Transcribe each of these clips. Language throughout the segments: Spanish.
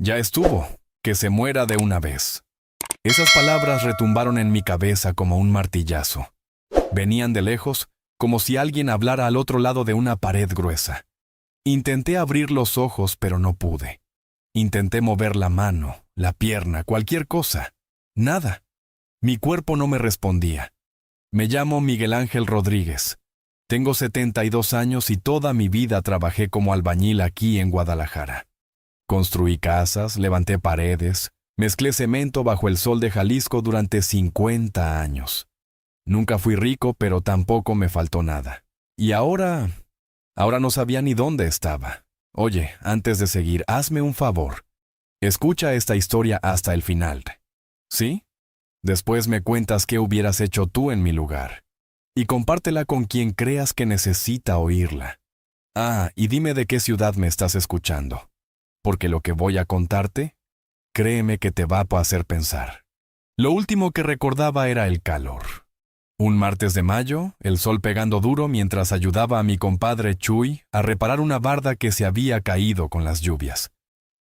Ya estuvo, que se muera de una vez. Esas palabras retumbaron en mi cabeza como un martillazo. Venían de lejos, como si alguien hablara al otro lado de una pared gruesa. Intenté abrir los ojos, pero no pude. Intenté mover la mano, la pierna, cualquier cosa. Nada. Mi cuerpo no me respondía. Me llamo Miguel Ángel Rodríguez. Tengo 72 años y toda mi vida trabajé como albañil aquí en Guadalajara. Construí casas, levanté paredes, mezclé cemento bajo el sol de Jalisco durante 50 años. Nunca fui rico, pero tampoco me faltó nada. Y ahora no sabía ni dónde estaba. Oye, antes de seguir, hazme un favor. Escucha esta historia hasta el final. ¿Sí? Después me cuentas qué hubieras hecho tú en mi lugar. Y compártela con quien creas que necesita oírla. Ah, y dime de qué ciudad me estás escuchando. Porque lo que voy a contarte, créeme que te va a hacer pensar. Lo último que recordaba era el calor. Un martes de mayo, el sol pegando duro mientras ayudaba a mi compadre Chuy a reparar una barda que se había caído con las lluvias.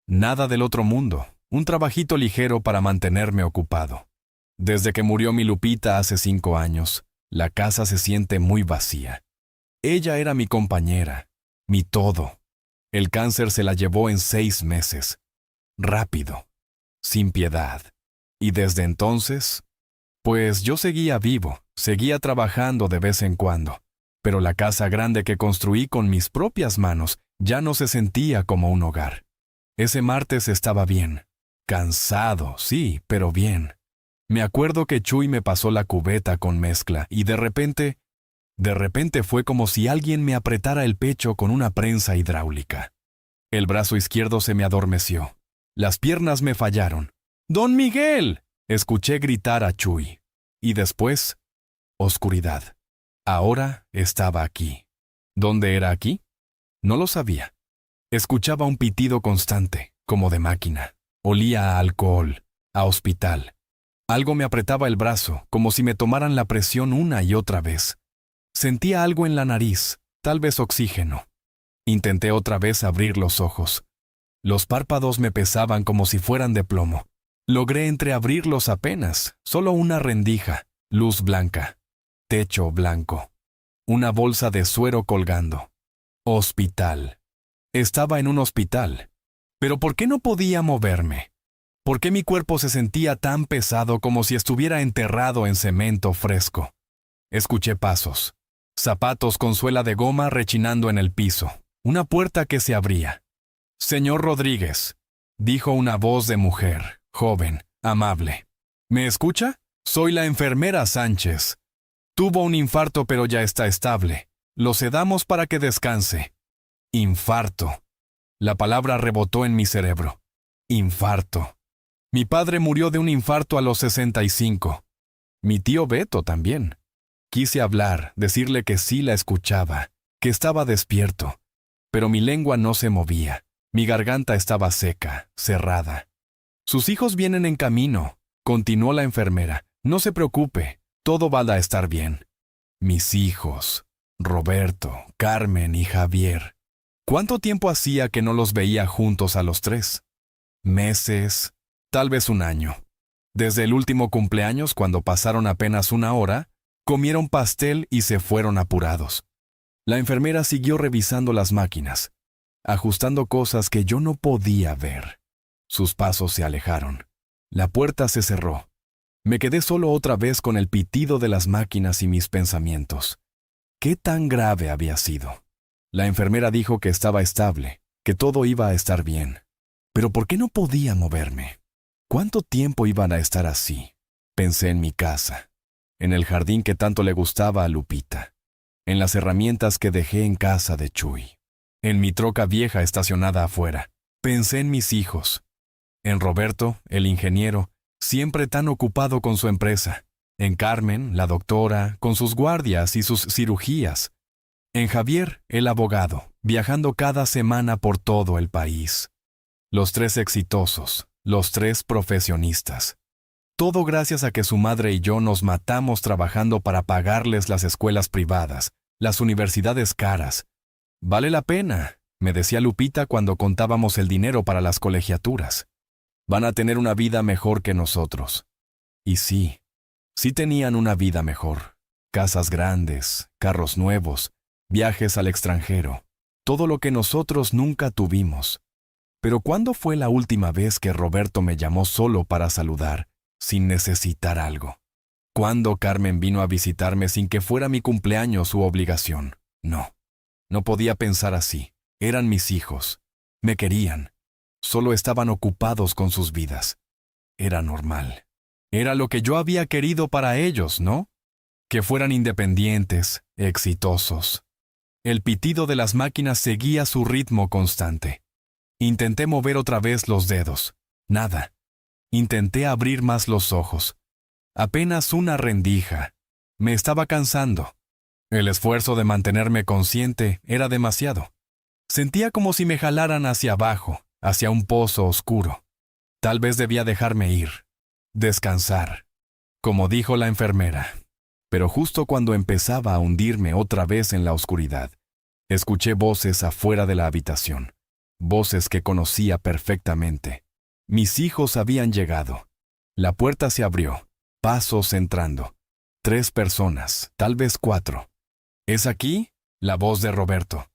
Nada del otro mundo, un trabajito ligero para mantenerme ocupado. Desde que murió mi Lupita hace 5 años, la casa se siente muy vacía. Ella era mi compañera, mi todo. El cáncer se la llevó en 6 meses. Rápido, sin piedad. Y desde entonces, pues yo seguía vivo, seguía trabajando de vez en cuando, pero la casa grande que construí con mis propias manos ya no se sentía como un hogar. Ese martes estaba bien, cansado, sí, pero bien. Me acuerdo que Chuy me pasó la cubeta con mezcla y de repente fue como si alguien me apretara el pecho con una prensa hidráulica. El brazo izquierdo se me adormeció. Las piernas me fallaron. ¡Don Miguel!, escuché gritar a Chuy. Y después, oscuridad. Ahora estaba aquí. ¿Dónde era aquí? No lo sabía. Escuchaba un pitido constante, como de máquina. Olía a alcohol, a hospital. Algo me apretaba el brazo, como si me tomaran la presión una y otra vez. Sentía algo en la nariz, tal vez oxígeno. Intenté otra vez abrir los ojos. Los párpados me pesaban como si fueran de plomo. Logré entreabrirlos apenas, solo una rendija, luz blanca, techo blanco, una bolsa de suero colgando. Hospital. Estaba en un hospital. ¿Pero por qué no podía moverme? ¿Por qué mi cuerpo se sentía tan pesado como si estuviera enterrado en cemento fresco? Escuché pasos. Zapatos con suela de goma rechinando en el piso. Una puerta que se abría. «Señor Rodríguez», dijo una voz de mujer, joven, amable. «¿Me escucha? Soy la enfermera Sánchez. Tuvo un infarto pero ya está estable. Lo sedamos para que descanse». Infarto. La palabra rebotó en mi cerebro. Infarto. Mi padre murió de un infarto a los 65. Mi tío Beto también. Quise hablar, decirle que sí la escuchaba, que estaba despierto. Pero mi lengua no se movía. Mi garganta estaba seca, cerrada. «Sus hijos vienen en camino», continuó la enfermera. «No se preocupe, todo va a estar bien». Mis hijos, Roberto, Carmen y Javier. ¿Cuánto tiempo hacía que no los veía juntos a los 3? Meses, tal vez un año. Desde el último cumpleaños, cuando pasaron apenas 1 hora, comieron pastel y se fueron apurados. La enfermera siguió revisando las máquinas, ajustando cosas que yo no podía ver. Sus pasos se alejaron. La puerta se cerró. Me quedé solo otra vez con el pitido de las máquinas y mis pensamientos. ¿Qué tan grave había sido? La enfermera dijo que estaba estable, que todo iba a estar bien. Pero ¿por qué no podía moverme? ¿Cuánto tiempo iban a estar así? Pensé en mi casa, en el jardín que tanto le gustaba a Lupita, en las herramientas que dejé en casa de Chuy, en mi troca vieja estacionada afuera. Pensé en mis hijos, en Roberto, el ingeniero, siempre tan ocupado con su empresa, en Carmen, la doctora, con sus guardias y sus cirugías, en Javier, el abogado, viajando cada semana por todo el país. Los 3 exitosos, los 3 profesionistas. Todo gracias a que su madre y yo nos matamos trabajando para pagarles las escuelas privadas, las universidades caras. Vale la pena, me decía Lupita cuando contábamos el dinero para las colegiaturas. Van a tener una vida mejor que nosotros. Y sí, sí tenían una vida mejor. Casas grandes, carros nuevos, viajes al extranjero, todo lo que nosotros nunca tuvimos. Pero ¿cuándo fue la última vez que Roberto me llamó solo para saludar, sin necesitar algo? ¿Cuándo Carmen vino a visitarme sin que fuera mi cumpleaños su obligación? No, no podía pensar así. Eran mis hijos. Me querían. Solo estaban ocupados con sus vidas. Era normal. Era lo que yo había querido para ellos, ¿no? Que fueran independientes, exitosos. El pitido de las máquinas seguía su ritmo constante. Intenté mover otra vez los dedos. Nada. Intenté abrir más los ojos. Apenas una rendija. Me estaba cansando. El esfuerzo de mantenerme consciente era demasiado. Sentía como si me jalaran hacia abajo, hacia un pozo oscuro. Tal vez debía dejarme ir. Descansar. Como dijo la enfermera. Pero justo cuando empezaba a hundirme otra vez en la oscuridad, escuché voces afuera de la habitación. Voces que conocía perfectamente. Mis hijos habían llegado. La puerta se abrió. Pasos entrando. 3 personas, tal vez 4. ¿Es aquí? La voz de Roberto.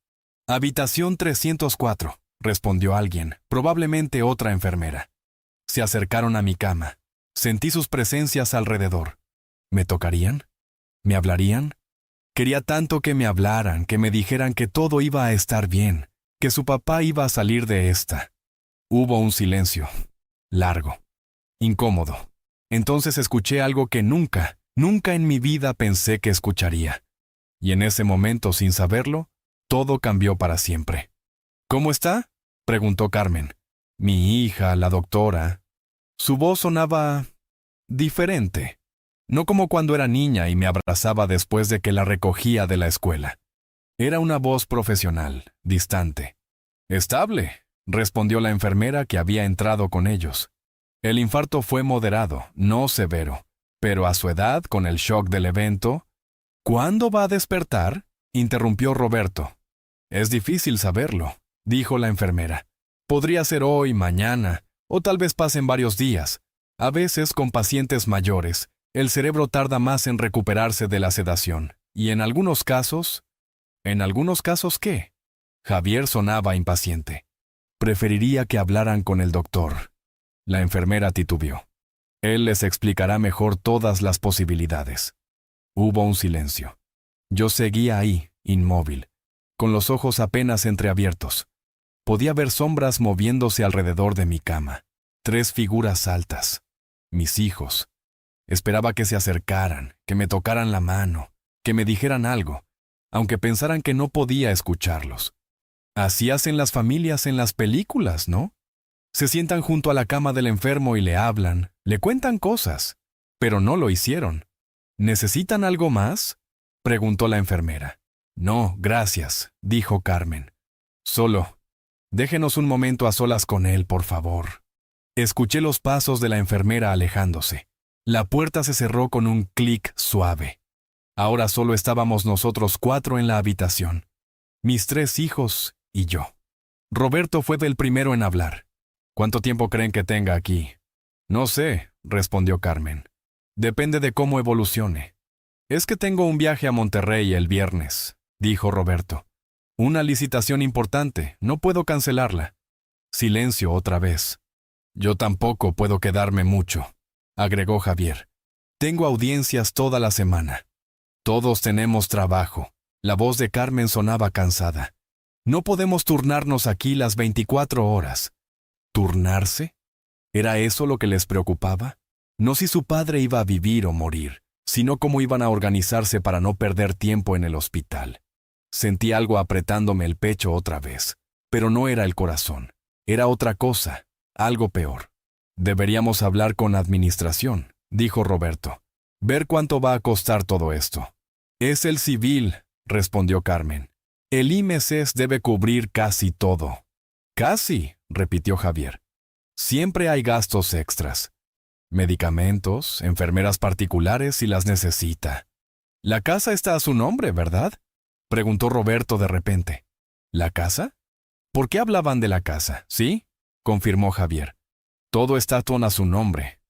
Habitación 304, respondió alguien, probablemente otra enfermera. Se acercaron a mi cama. Sentí sus presencias alrededor. ¿Me tocarían? ¿Me hablarían? Quería tanto que me hablaran, que me dijeran que todo iba a estar bien, que su papá iba a salir de esta. Hubo un silencio. Largo. Incómodo. Entonces escuché algo que nunca en mi vida pensé que escucharía. Y en ese momento, sin saberlo, todo cambió para siempre. ¿Cómo está?, preguntó Carmen. Mi hija, la doctora. Su voz sonaba diferente. No como cuando era niña y me abrazaba después de que la recogía de la escuela. Era una voz profesional, distante. Estable, respondió la enfermera que había entrado con ellos. El infarto fue moderado, no severo, pero a su edad, con el shock del evento. ¿Cuándo va a despertar?, interrumpió Roberto. Es difícil saberlo, dijo la enfermera. Podría ser hoy, mañana, o tal vez pasen varios días. A veces, con pacientes mayores, el cerebro tarda más en recuperarse de la sedación. Y en algunos casos... ¿En algunos casos qué? Javier sonaba impaciente. Preferiría que hablaran con el doctor. La enfermera titubeó. Él les explicará mejor todas las posibilidades. Hubo un silencio. Yo seguía ahí, inmóvil, con los ojos apenas entreabiertos. Podía ver sombras moviéndose alrededor de mi cama. 3 figuras altas. Mis hijos. Esperaba que se acercaran, que me tocaran la mano, que me dijeran algo, aunque pensaran que no podía escucharlos. Así hacen las familias en las películas, ¿no? Se sientan junto a la cama del enfermo y le hablan, le cuentan cosas, pero no lo hicieron. ¿Necesitan algo más?, preguntó la enfermera. No, gracias, dijo Carmen. Solo, déjenos un momento a solas con él, por favor. Escuché los pasos de la enfermera alejándose. La puerta se cerró con un clic suave. Ahora solo estábamos nosotros 4 en la habitación. Mis 3 hijos y yo. Roberto fue el primero en hablar. ¿Cuánto tiempo creen que tenga aquí? No sé, respondió Carmen. Depende de cómo evolucione. Es que tengo un viaje a Monterrey el viernes, dijo Roberto. Una licitación importante, no puedo cancelarla. Silencio otra vez. Yo tampoco puedo quedarme mucho, agregó Javier. Tengo audiencias toda la semana. Todos tenemos trabajo. La voz de Carmen sonaba cansada. No podemos turnarnos aquí las 24 horas. ¿Turnarse? ¿Era eso lo que les preocupaba? No si su padre iba a vivir o morir, sino cómo iban a organizarse para no perder tiempo en el hospital. Sentí algo apretándome el pecho otra vez, pero no era el corazón. Era otra cosa, algo peor. Deberíamos hablar con administración, dijo Roberto. Ver cuánto va a costar todo esto. Es el civil, respondió Carmen. El IMSS debe cubrir casi todo. Casi, repitió Javier. Siempre hay gastos extras. Medicamentos, enfermeras particulares si las necesita. La casa está a su nombre, ¿verdad?, preguntó Roberto de repente. ¿La casa? ¿Por qué hablaban de la casa? ¿Sí? Confirmó Javier. Todo está a su nombre.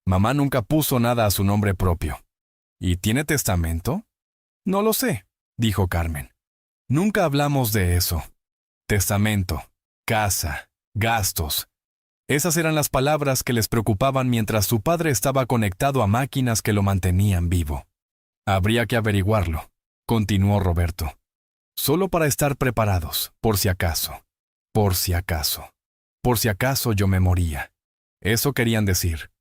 Mamá nunca puso nada a su nombre propio. ¿Y tiene testamento? No lo sé, dijo Carmen. Nunca hablamos de eso. Testamento, casa, gastos. Esas eran las palabras que les preocupaban mientras su padre estaba conectado a máquinas que lo mantenían vivo. Habría que averiguarlo, continuó Roberto. Solo para estar preparados, por si acaso. Por si acaso. Por si acaso yo me moría. Eso querían decir.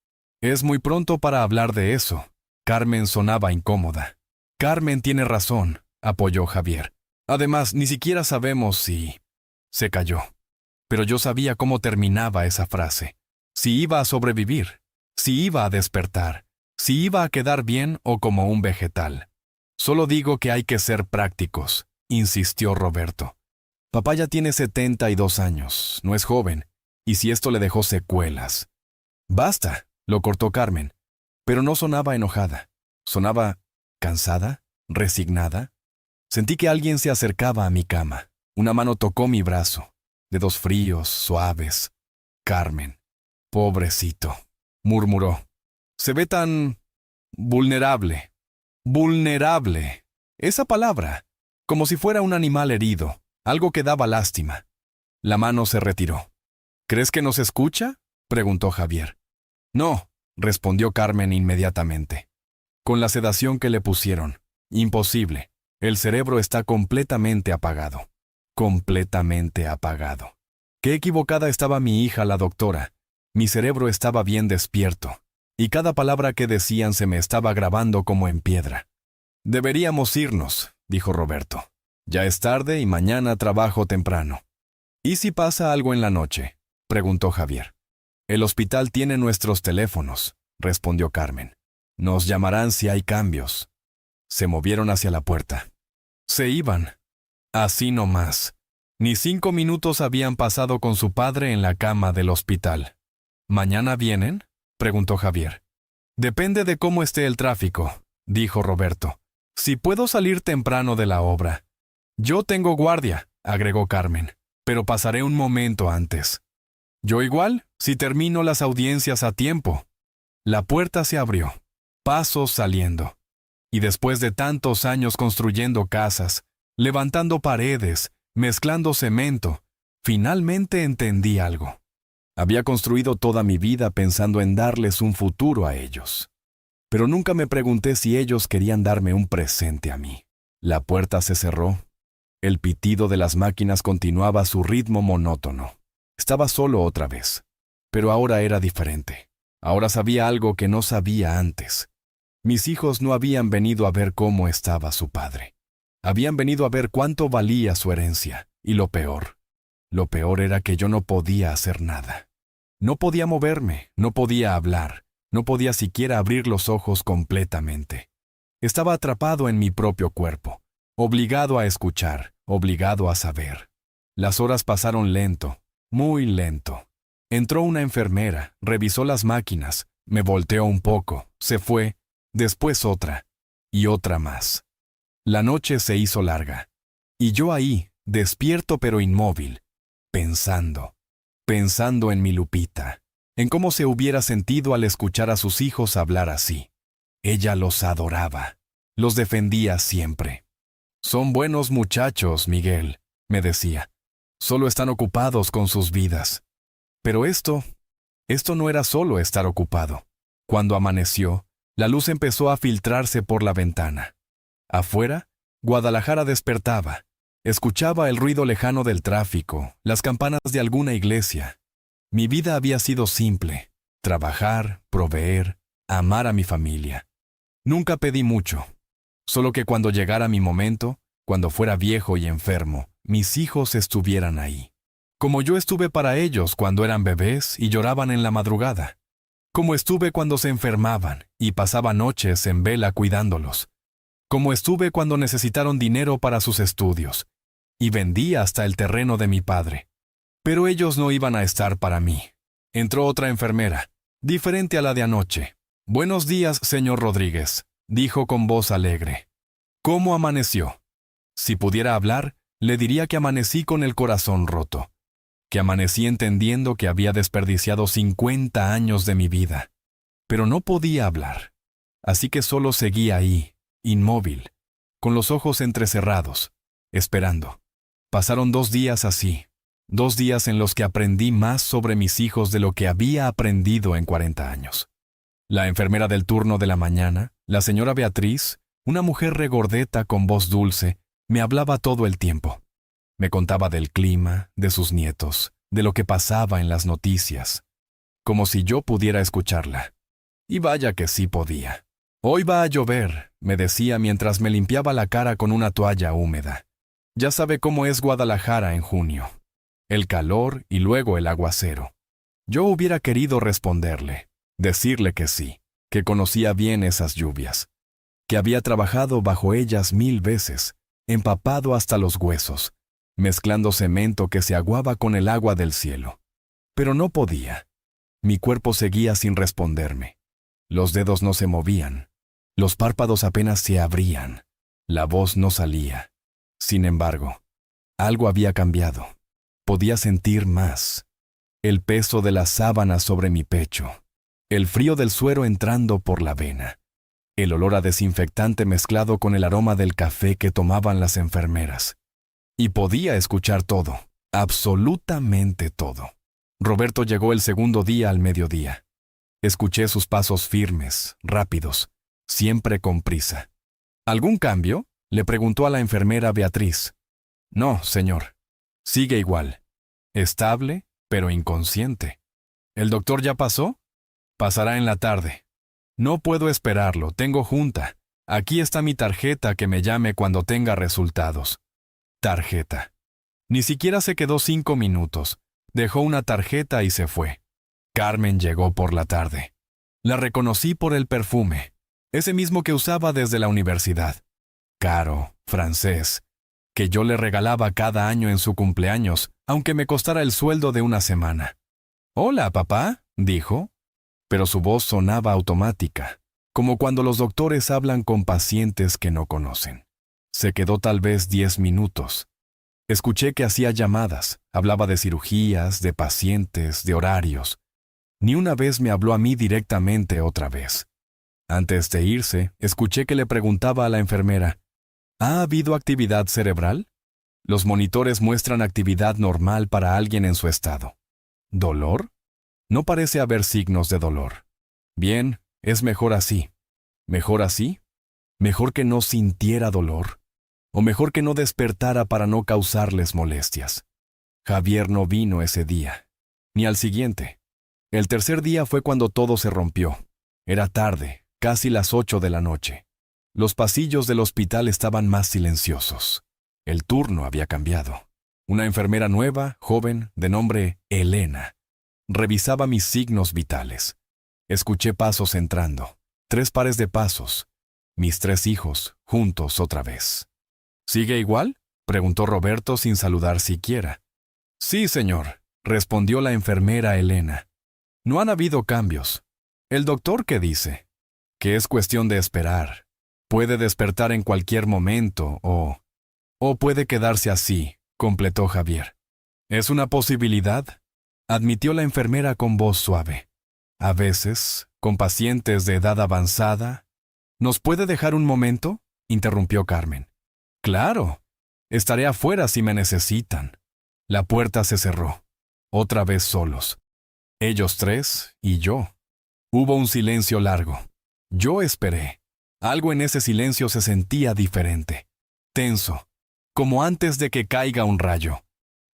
Es muy pronto para hablar de eso. Carmen sonaba incómoda. Carmen tiene razón, apoyó Javier. Además, ni siquiera sabemos si... Se calló. Pero yo sabía cómo terminaba esa frase. Si iba a sobrevivir, si iba a despertar, si iba a quedar bien o como un vegetal. Solo digo que hay que ser prácticos, insistió Roberto. Papá ya tiene 72 años, no es joven, y si esto le dejó secuelas. Basta, lo cortó Carmen, pero no sonaba enojada. Sonaba cansada, resignada. Sentí que alguien se acercaba a mi cama. Una mano tocó mi brazo, dedos fríos, suaves. Carmen, pobrecito, murmuró. Se ve tan... vulnerable. Vulnerable. Esa palabra, como si fuera un animal herido, algo que daba lástima. La mano se retiró. ¿Crees que nos escucha?, preguntó Javier. No, respondió Carmen inmediatamente. Con la sedación que le pusieron. Imposible. El cerebro está completamente apagado. Completamente apagado. Qué equivocada estaba mi hija, la doctora. Mi cerebro estaba bien despierto, y cada palabra que decían se me estaba grabando como en piedra. Deberíamos irnos, dijo Roberto. Ya es tarde y mañana trabajo temprano. ¿Y si pasa algo en la noche?, preguntó Javier. El hospital tiene nuestros teléfonos, respondió Carmen. Nos llamarán si hay cambios. Se movieron hacia la puerta. Se iban. Así nomás. Ni 5 minutos habían pasado con su padre en la cama del hospital. ¿Mañana vienen?, preguntó Javier. Depende de cómo esté el tráfico, dijo Roberto. Si puedo salir temprano de la obra. Yo tengo guardia, agregó Carmen, pero pasaré un momento antes. Yo igual, si termino las audiencias a tiempo. La puerta se abrió. Pasos saliendo. Y después de tantos años construyendo casas, levantando paredes, mezclando cemento, finalmente entendí algo. Había construido toda mi vida pensando en darles un futuro a ellos. Pero nunca me pregunté si ellos querían darme un presente a mí. La puerta se cerró. El pitido de las máquinas continuaba su ritmo monótono. Estaba solo otra vez. Pero ahora era diferente. Ahora sabía algo que no sabía antes. Mis hijos no habían venido a ver cómo estaba su padre. Habían venido a ver cuánto valía su herencia. Y lo peor era que yo no podía hacer nada. No podía moverme, no podía hablar, no podía siquiera abrir los ojos completamente. Estaba atrapado en mi propio cuerpo, obligado a escuchar, obligado a saber. Las horas pasaron lento, muy lento. Entró una enfermera, revisó las máquinas, me volteó un poco, se fue, después otra, y otra más. La noche se hizo larga, y yo ahí, despierto pero inmóvil, pensando en mi Lupita, en cómo se hubiera sentido al escuchar a sus hijos hablar así. Ella los adoraba, los defendía siempre. Son buenos muchachos, Miguel, me decía. Solo están ocupados con sus vidas. Pero esto no era solo estar ocupado. Cuando amaneció, la luz empezó a filtrarse por la ventana. Afuera, Guadalajara despertaba. Escuchaba el ruido lejano del tráfico, las campanas de alguna iglesia. Mi vida había sido simple: trabajar, proveer, amar a mi familia. Nunca pedí mucho. Solo que cuando llegara mi momento, cuando fuera viejo y enfermo, mis hijos estuvieran ahí. Como yo estuve para ellos cuando eran bebés y lloraban en la madrugada. Como estuve cuando se enfermaban y pasaba noches en vela cuidándolos. Como estuve cuando necesitaron dinero para sus estudios. Y vendí hasta el terreno de mi padre. Pero ellos no iban a estar para mí. Entró otra enfermera, diferente a la de anoche. «Buenos días, señor Rodríguez», dijo con voz alegre. «¿Cómo amaneció?» Si pudiera hablar, le diría que amanecí con el corazón roto. que amanecí entendiendo que había desperdiciado 50 años de mi vida. Pero no podía hablar, así que solo seguía ahí, inmóvil, con los ojos entrecerrados, esperando. Pasaron 2 días así, 2 días en los que aprendí más sobre mis hijos de lo que había aprendido en 40 años. La enfermera del turno de la mañana, la señora Beatriz, una mujer regordeta con voz dulce, me hablaba todo el tiempo. Me contaba del clima, de sus nietos, de lo que pasaba en las noticias, como si yo pudiera escucharla. Y vaya que sí podía. Hoy va a llover, me decía mientras me limpiaba la cara con una toalla húmeda. Ya sabe cómo es Guadalajara en junio. El calor y luego el aguacero. Yo hubiera querido responderle, decirle que sí, que conocía bien esas lluvias, que había trabajado bajo ellas 1000 veces, empapado hasta los huesos, mezclando cemento que se aguaba con el agua del cielo. Pero no podía. Mi cuerpo seguía sin responderme. Los dedos no se movían. Los párpados apenas se abrían. La voz no salía. Sin embargo, algo había cambiado. Podía sentir más. El peso de las sábanas sobre mi pecho. El frío del suero entrando por la vena. El olor a desinfectante mezclado con el aroma del café que tomaban las enfermeras. Y podía escuchar todo, absolutamente todo. Roberto llegó el segundo día al mediodía. Escuché sus pasos firmes, rápidos, siempre con prisa. ¿Algún cambio?, le preguntó a la enfermera Beatriz. No, señor. Sigue igual. Estable, pero inconsciente. ¿El doctor ya pasó? Pasará en la tarde. No puedo esperarlo, tengo junta. Aquí está mi tarjeta, que me llame cuando tenga resultados. Tarjeta. Ni siquiera se quedó 5 minutos. Dejó una tarjeta y se fue. Carmen llegó por la tarde. La reconocí por el perfume, ese mismo que usaba desde la universidad. Caro, francés, que yo le regalaba cada año en su cumpleaños, aunque me costara el sueldo de una semana. «Hola, papá», dijo, pero su voz sonaba automática, como cuando los doctores hablan con pacientes que no conocen. Se quedó tal vez 10 minutos. Escuché que hacía llamadas, hablaba de cirugías, de pacientes, de horarios. Ni una vez me habló a mí directamente otra vez. Antes de irse, escuché que le preguntaba a la enfermera, ¿ha habido actividad cerebral? Los monitores muestran actividad normal para alguien en su estado. ¿Dolor? No parece haber signos de dolor. Bien, es mejor así. ¿Mejor así? ¿Mejor que no sintiera dolor? ¿O mejor que no despertara para no causarles molestias? Javier no vino ese día, ni al siguiente. El tercer día fue cuando todo se rompió. Era tarde, casi las 8 de la noche. Los pasillos del hospital estaban más silenciosos. El turno había cambiado. Una enfermera nueva, joven, de nombre Elena, revisaba mis signos vitales. Escuché pasos entrando. 3 pares de pasos. Mis 3 hijos, juntos otra vez. ¿Sigue igual?, preguntó Roberto sin saludar siquiera. Sí, señor, respondió la enfermera Elena. No han habido cambios. ¿El doctor qué dice? Que es cuestión de esperar. Puede despertar en cualquier momento o puede quedarse así, completó Javier. Es una posibilidad, admitió la enfermera con voz suave. A veces, con pacientes de edad avanzada. ¿Nos puede dejar un momento?, interrumpió Carmen. Claro. Estaré afuera si me necesitan. La puerta se cerró. Otra vez solos. Ellos 3 y yo. Hubo un silencio largo. Yo esperé. Algo en ese silencio se sentía diferente. Tenso. Como antes de que caiga un rayo.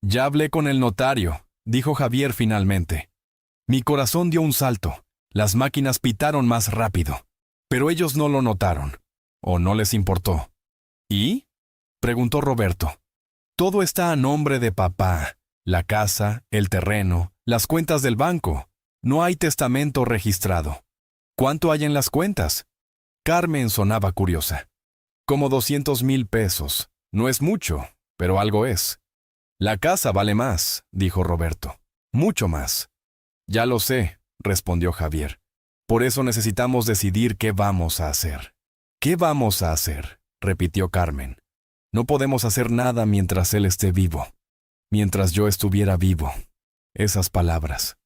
Ya hablé con el notario, dijo Javier finalmente. Mi corazón dio un salto. Las máquinas pitaron más rápido. Pero ellos no lo notaron. ¿O no les importó? ¿Y?, preguntó Roberto. Todo está a nombre de papá. La casa, el terreno, las cuentas del banco. No hay testamento registrado. ¿Cuánto hay en las cuentas? Carmen sonaba curiosa. Como 200,000 pesos. No es mucho, pero algo es. La casa vale más, dijo Roberto. Mucho más. Ya lo sé, respondió Javier. Por eso necesitamos decidir qué vamos a hacer. ¿Qué vamos a hacer?, repitió Carmen. No podemos hacer nada mientras él esté vivo. mientras yo estuviera vivo. Esas palabras,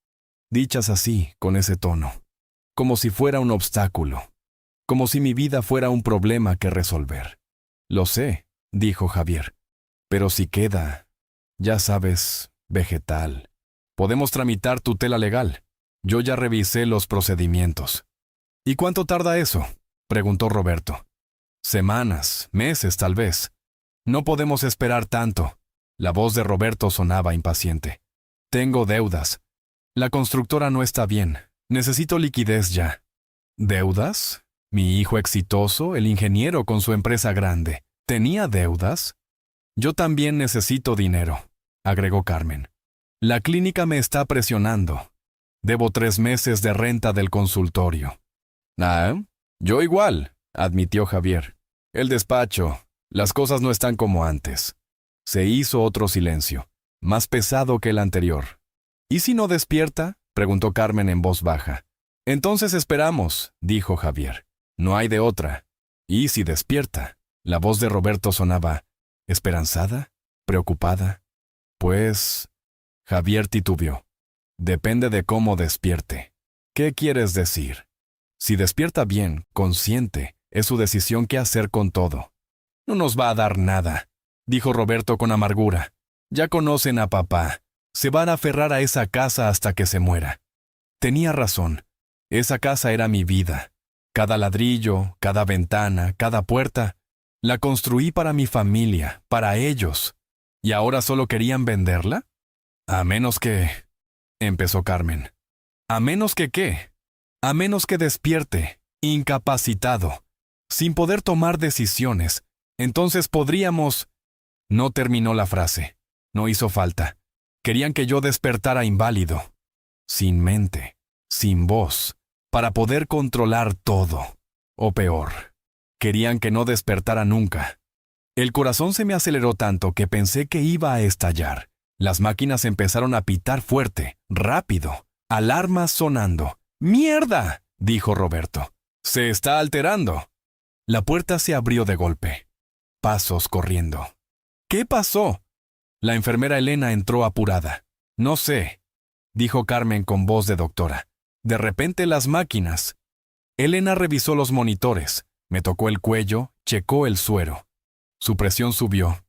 dichas así, con ese tono, como si fuera un obstáculo, como si mi vida fuera un problema que resolver. Lo sé, dijo Javier, pero si queda, ya sabes, vegetal, podemos tramitar tutela legal. Yo ya revisé los procedimientos. ¿Y cuánto tarda eso?, preguntó Roberto. Semanas, meses tal vez. No podemos esperar tanto. La voz de Roberto sonaba impaciente. Tengo deudas. La constructora no está bien. Necesito liquidez ya. ¿Deudas? Mi hijo exitoso, el ingeniero con su empresa grande, ¿tenía deudas? Yo también necesito dinero, agregó Carmen. La clínica me está presionando. Debo 3 meses de renta del consultorio. Ah, yo igual, admitió Javier. El despacho, las cosas no están como antes. Se hizo otro silencio, más pesado que el anterior. ¿Y si no despierta?, preguntó Carmen en voz baja. Entonces esperamos, dijo Javier. No hay de otra. ¿Y si despierta? La voz de Roberto sonaba ¿esperanzada? ¿Preocupada? Pues... Javier titubeó. Depende de cómo despierte. ¿Qué quieres decir? Si despierta bien, consciente, es su decisión qué hacer con todo. No nos va a dar nada, dijo Roberto con amargura. Ya conocen a papá. Se van a aferrar a esa casa hasta que se muera. Tenía razón. Esa casa era mi vida. Cada ladrillo, cada ventana, cada puerta, la construí para mi familia, para ellos. ¿Y ahora solo querían venderla? A menos que... empezó Carmen. ¿A menos que qué? A menos que despierte, incapacitado, sin poder tomar decisiones. Entonces podríamos... No terminó la frase. No hizo falta. Querían que yo despertara inválido, sin mente, sin voz, para poder controlar todo. O peor, querían que no despertara nunca. El corazón se me aceleró tanto que pensé que iba a estallar. Las máquinas empezaron a pitar fuerte, rápido, alarmas sonando. ¡Mierda!, dijo Roberto. ¡Se está alterando! La puerta se abrió de golpe. Pasos corriendo. ¿Qué pasó? La enfermera Elena entró apurada. No sé, dijo Carmen con voz de doctora. De repente las máquinas. Elena revisó los monitores, me tocó el cuello, checó el suero. Su presión subió.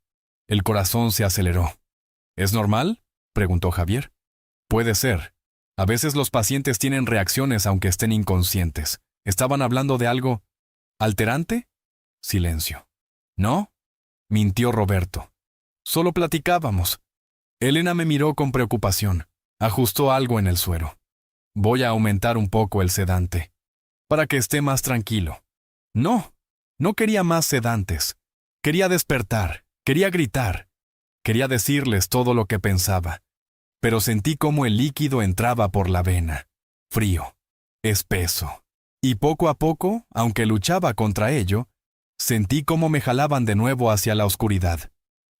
El corazón se aceleró. ¿Es normal?, preguntó Javier. Puede ser. A veces los pacientes tienen reacciones aunque estén inconscientes. ¿Estaban hablando de algo alterante? Silencio. ¿No?, mintió Roberto. Solo platicábamos. Elena me miró con preocupación. Ajustó algo en el suero. Voy a aumentar un poco el sedante, para que esté más tranquilo. No, no quería más sedantes. Quería despertar, quería gritar. Quería decirles todo lo que pensaba. Pero sentí cómo el líquido entraba por la vena. Frío, espeso. Y poco a poco, aunque luchaba contra ello, sentí cómo me jalaban de nuevo hacia la oscuridad.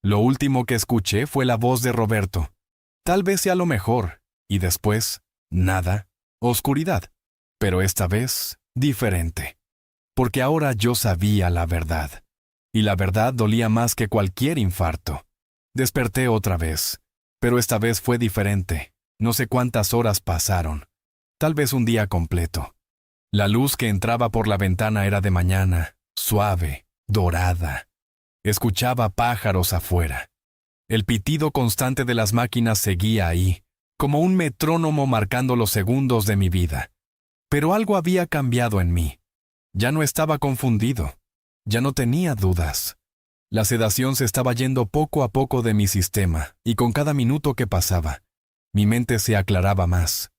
Lo último que escuché fue la voz de Roberto. Tal vez sea lo mejor. Y después, nada, oscuridad. Pero esta vez, diferente. Porque ahora yo sabía la verdad. Y la verdad dolía más que cualquier infarto. Desperté otra vez. Pero esta vez fue diferente. No sé cuántas horas pasaron. Tal vez un día completo. La luz que entraba por la ventana era de mañana, suave, dorada. Escuchaba pájaros afuera. El pitido constante de las máquinas seguía ahí, como un metrónomo marcando los segundos de mi vida. Pero algo había cambiado en mí. Ya no estaba confundido. Ya no tenía dudas. La sedación se estaba yendo poco a poco de mi sistema, y con cada minuto que pasaba, mi mente se aclaraba más.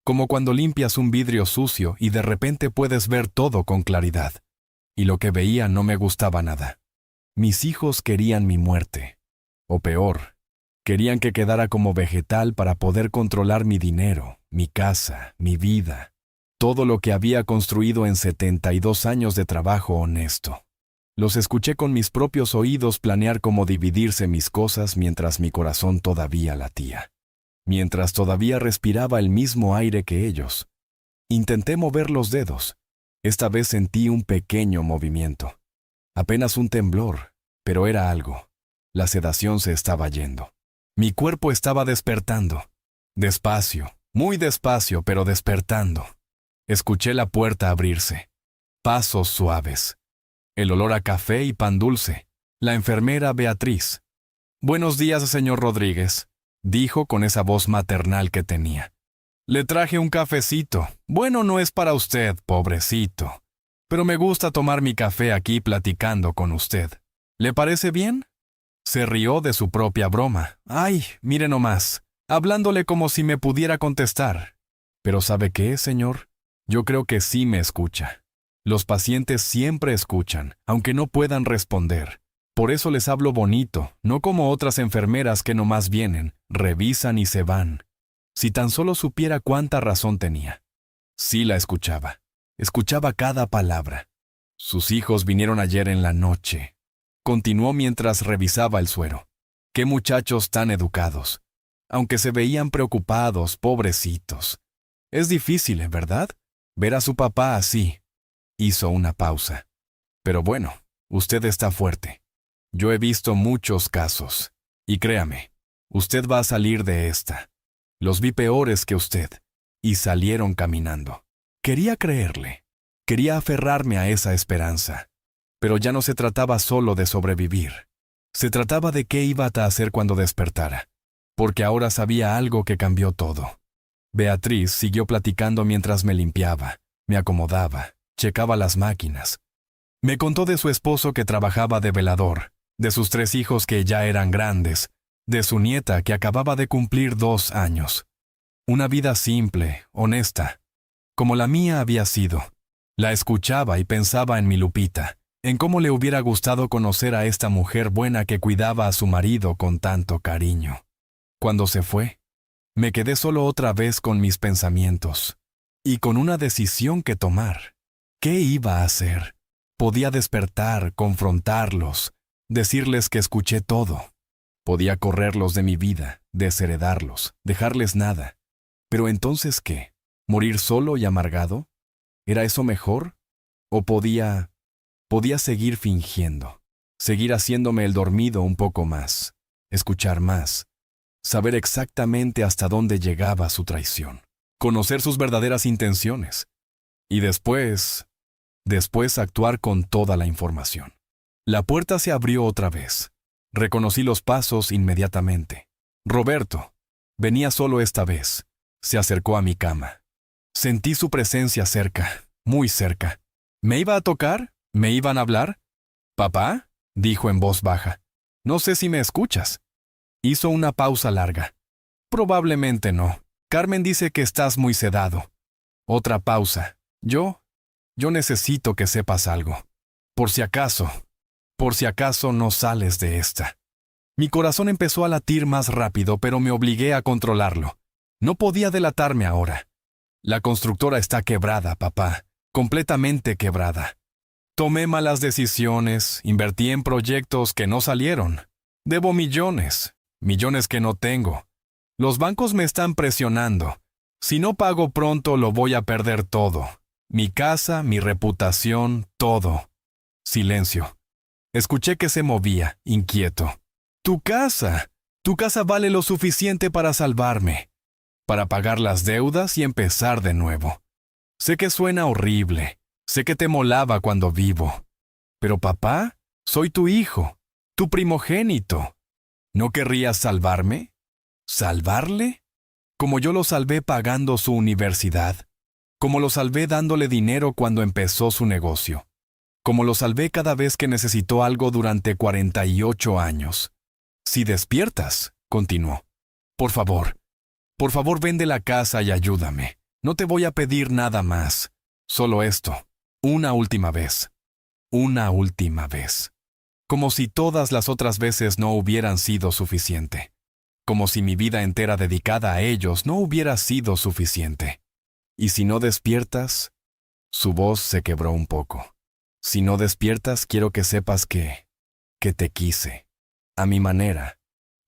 Como cuando limpias un vidrio sucio y de repente puedes ver todo con claridad. Y lo que veía no me gustaba nada. Mis hijos querían mi muerte. O peor, querían que quedara como vegetal para poder controlar mi dinero, mi casa, mi vida, todo lo que había construido en 72 años de trabajo honesto. Los escuché con mis propios oídos planear cómo dividirse mis cosas mientras mi corazón todavía latía. Mientras todavía respiraba el mismo aire que ellos. Intenté mover los dedos. Esta vez sentí un pequeño movimiento. Apenas un temblor, pero era algo. La sedación se estaba yendo. Mi cuerpo estaba despertando. Despacio, muy despacio, pero despertando. Escuché la puerta abrirse. Pasos suaves. El olor a café y pan dulce. La enfermera Beatriz. «Buenos días, señor Rodríguez», dijo con esa voz maternal que tenía. «Le traje un cafecito. Bueno, no es para usted, pobrecito. Pero me gusta tomar mi café aquí platicando con usted. ¿Le parece bien?» Se rió de su propia broma. «Ay, mire nomás, hablándole como si me pudiera contestar. Pero ¿sabe qué, señor? Yo creo que sí me escucha. Los pacientes siempre escuchan, aunque no puedan responder. Por eso les hablo bonito, no como otras enfermeras que nomás vienen, revisan y se van. Si tan solo supiera cuánta razón tenía». Sí la escuchaba. Escuchaba cada palabra. «Sus hijos vinieron ayer en la noche», continuó mientras revisaba el suero. «Qué muchachos tan educados. Aunque se veían preocupados, pobrecitos. Es difícil, ¿verdad? Ver a su papá así». Hizo una pausa. «Pero bueno, usted está fuerte. Yo he visto muchos casos. Y créame, usted va a salir de esta. Los vi peores que usted. Y salieron caminando». Quería creerle. Quería aferrarme a esa esperanza. Pero ya no se trataba solo de sobrevivir. Se trataba de qué iba a hacer cuando despertara. Porque ahora sabía algo que cambió todo. Beatriz siguió platicando mientras me limpiaba, me acomodaba, checaba las máquinas. Me contó de su esposo que trabajaba de velador, de sus 3 hijos que ya eran grandes, de su nieta que acababa de cumplir 2 años. Una vida simple, honesta, como la mía había sido. La escuchaba y pensaba en mi Lupita, en cómo le hubiera gustado conocer a esta mujer buena que cuidaba a su marido con tanto cariño. Cuando se fue, me quedé solo otra vez con mis pensamientos, y con una decisión que tomar. ¿Qué iba a hacer? Podía despertar, confrontarlos, decirles que escuché todo. Podía correrlos de mi vida, desheredarlos, dejarles nada. Pero entonces, ¿qué? ¿Morir solo y amargado? ¿Era eso mejor? ¿O podía seguir fingiendo? Seguir haciéndome el dormido un poco más, escuchar más, saber exactamente hasta dónde llegaba su traición, conocer sus verdaderas intenciones, y después actuar con toda la información. La puerta se abrió otra vez. Reconocí los pasos inmediatamente. Roberto. Venía solo esta vez. Se acercó a mi cama. Sentí su presencia cerca, muy cerca. ¿Me iba a tocar? ¿Me iban a hablar? «¿Papá?», dijo en voz baja. «No sé si me escuchas». Hizo una pausa larga. «Probablemente no. Carmen dice que estás muy sedado». Otra pausa. Yo necesito que sepas algo. Por si acaso no sales de esta». Mi corazón empezó a latir más rápido, pero me obligué a controlarlo. No podía delatarme ahora. «La constructora está quebrada, papá. Completamente quebrada. Tomé malas decisiones, invertí en proyectos que no salieron. Debo millones que no tengo. Los bancos me están presionando. Si no pago pronto, lo voy a perder todo. Mi casa, mi reputación, todo». Silencio. Escuché que se movía, inquieto. Tu casa vale lo suficiente para salvarme, para pagar las deudas y empezar de nuevo. Sé que suena horrible, sé que te molaba cuando vivo. Pero papá, soy tu hijo, tu primogénito. ¿No querrías salvarme? ¿Salvarle? Como yo lo salvé pagando su universidad. Como lo salvé dándole dinero cuando empezó su negocio. Como lo salvé cada vez que necesitó algo durante 48 años. Si despiertas, continuó. Por favor, vende la casa y ayúdame. No te voy a pedir nada más. Solo esto. Una última vez. Una última vez. Como si todas las otras veces no hubieran sido suficiente. Como si mi vida entera dedicada a ellos no hubiera sido suficiente. Y si no despiertas, su voz se quebró un poco. Si no despiertas, quiero que sepas que te quise. A mi manera.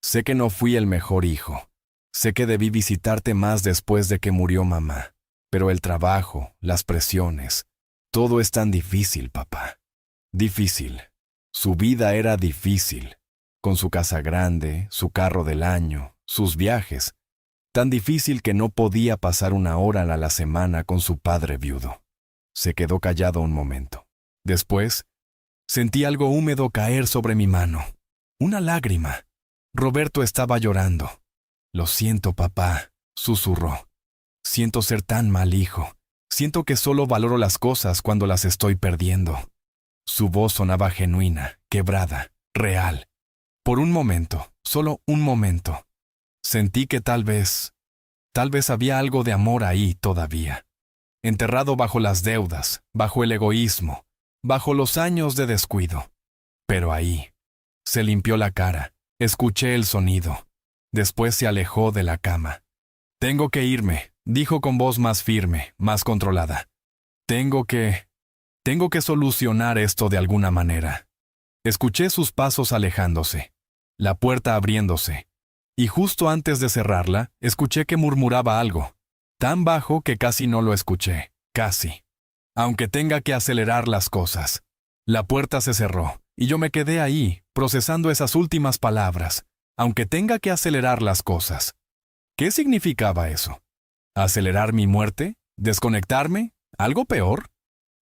Sé que no fui el mejor hijo. Sé que debí visitarte más después de que murió mamá. Pero el trabajo, las presiones, todo es tan difícil, papá. Difícil. Su vida era difícil. con su casa grande, su carro del año, sus viajes, tan difícil que no podía pasar una hora a la semana con su padre viudo. Se quedó callado un momento. Después, sentí algo húmedo caer sobre mi mano. Una lágrima. Roberto estaba llorando. «Lo siento, papá», susurró. «Siento ser tan mal hijo. Siento que solo valoro las cosas cuando las estoy perdiendo». Su voz sonaba genuina, quebrada, real. Por un momento, solo un momento, sentí que tal vez había algo de amor ahí todavía. Enterrado bajo las deudas, bajo el egoísmo, bajo los años de descuido. Pero ahí, se limpió la cara, escuché el sonido. Después se alejó de la cama. «Tengo que irme», dijo con voz más firme, más controlada. Tengo que solucionar esto de alguna manera». Escuché sus pasos alejándose, la puerta abriéndose, y justo antes de cerrarla, escuché que murmuraba algo, tan bajo que casi no lo escuché, casi. «Aunque tenga que acelerar las cosas». La puerta se cerró, y yo me quedé ahí, procesando esas últimas palabras. «Aunque tenga que acelerar las cosas». ¿Qué significaba eso? ¿Acelerar mi muerte? ¿Desconectarme? ¿Algo peor?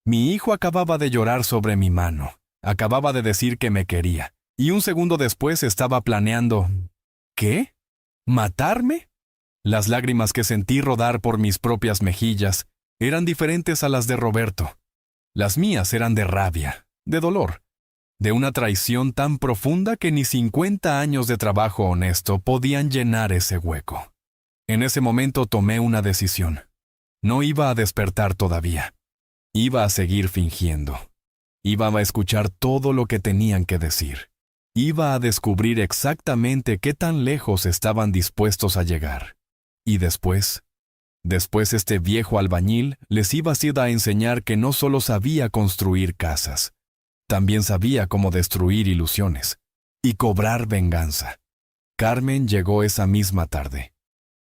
Mi hijo acababa de llorar sobre mi mano. Acababa de decir que me quería. Y un segundo después estaba planeando... ¿Qué? ¿Matarme? Las lágrimas que sentí rodar por mis propias mejillas eran diferentes a las de Roberto. Las mías eran de rabia, de dolor, de una traición tan profunda que ni 50 años de trabajo honesto podían llenar ese hueco. En ese momento tomé una decisión. No iba a despertar todavía. Iba a seguir fingiendo. Iba a escuchar todo lo que tenían que decir. Iba a descubrir exactamente qué tan lejos estaban dispuestos a llegar. Y después este viejo albañil les iba a enseñar que no solo sabía construir casas, también sabía cómo destruir ilusiones y cobrar venganza. Carmen llegó esa misma tarde.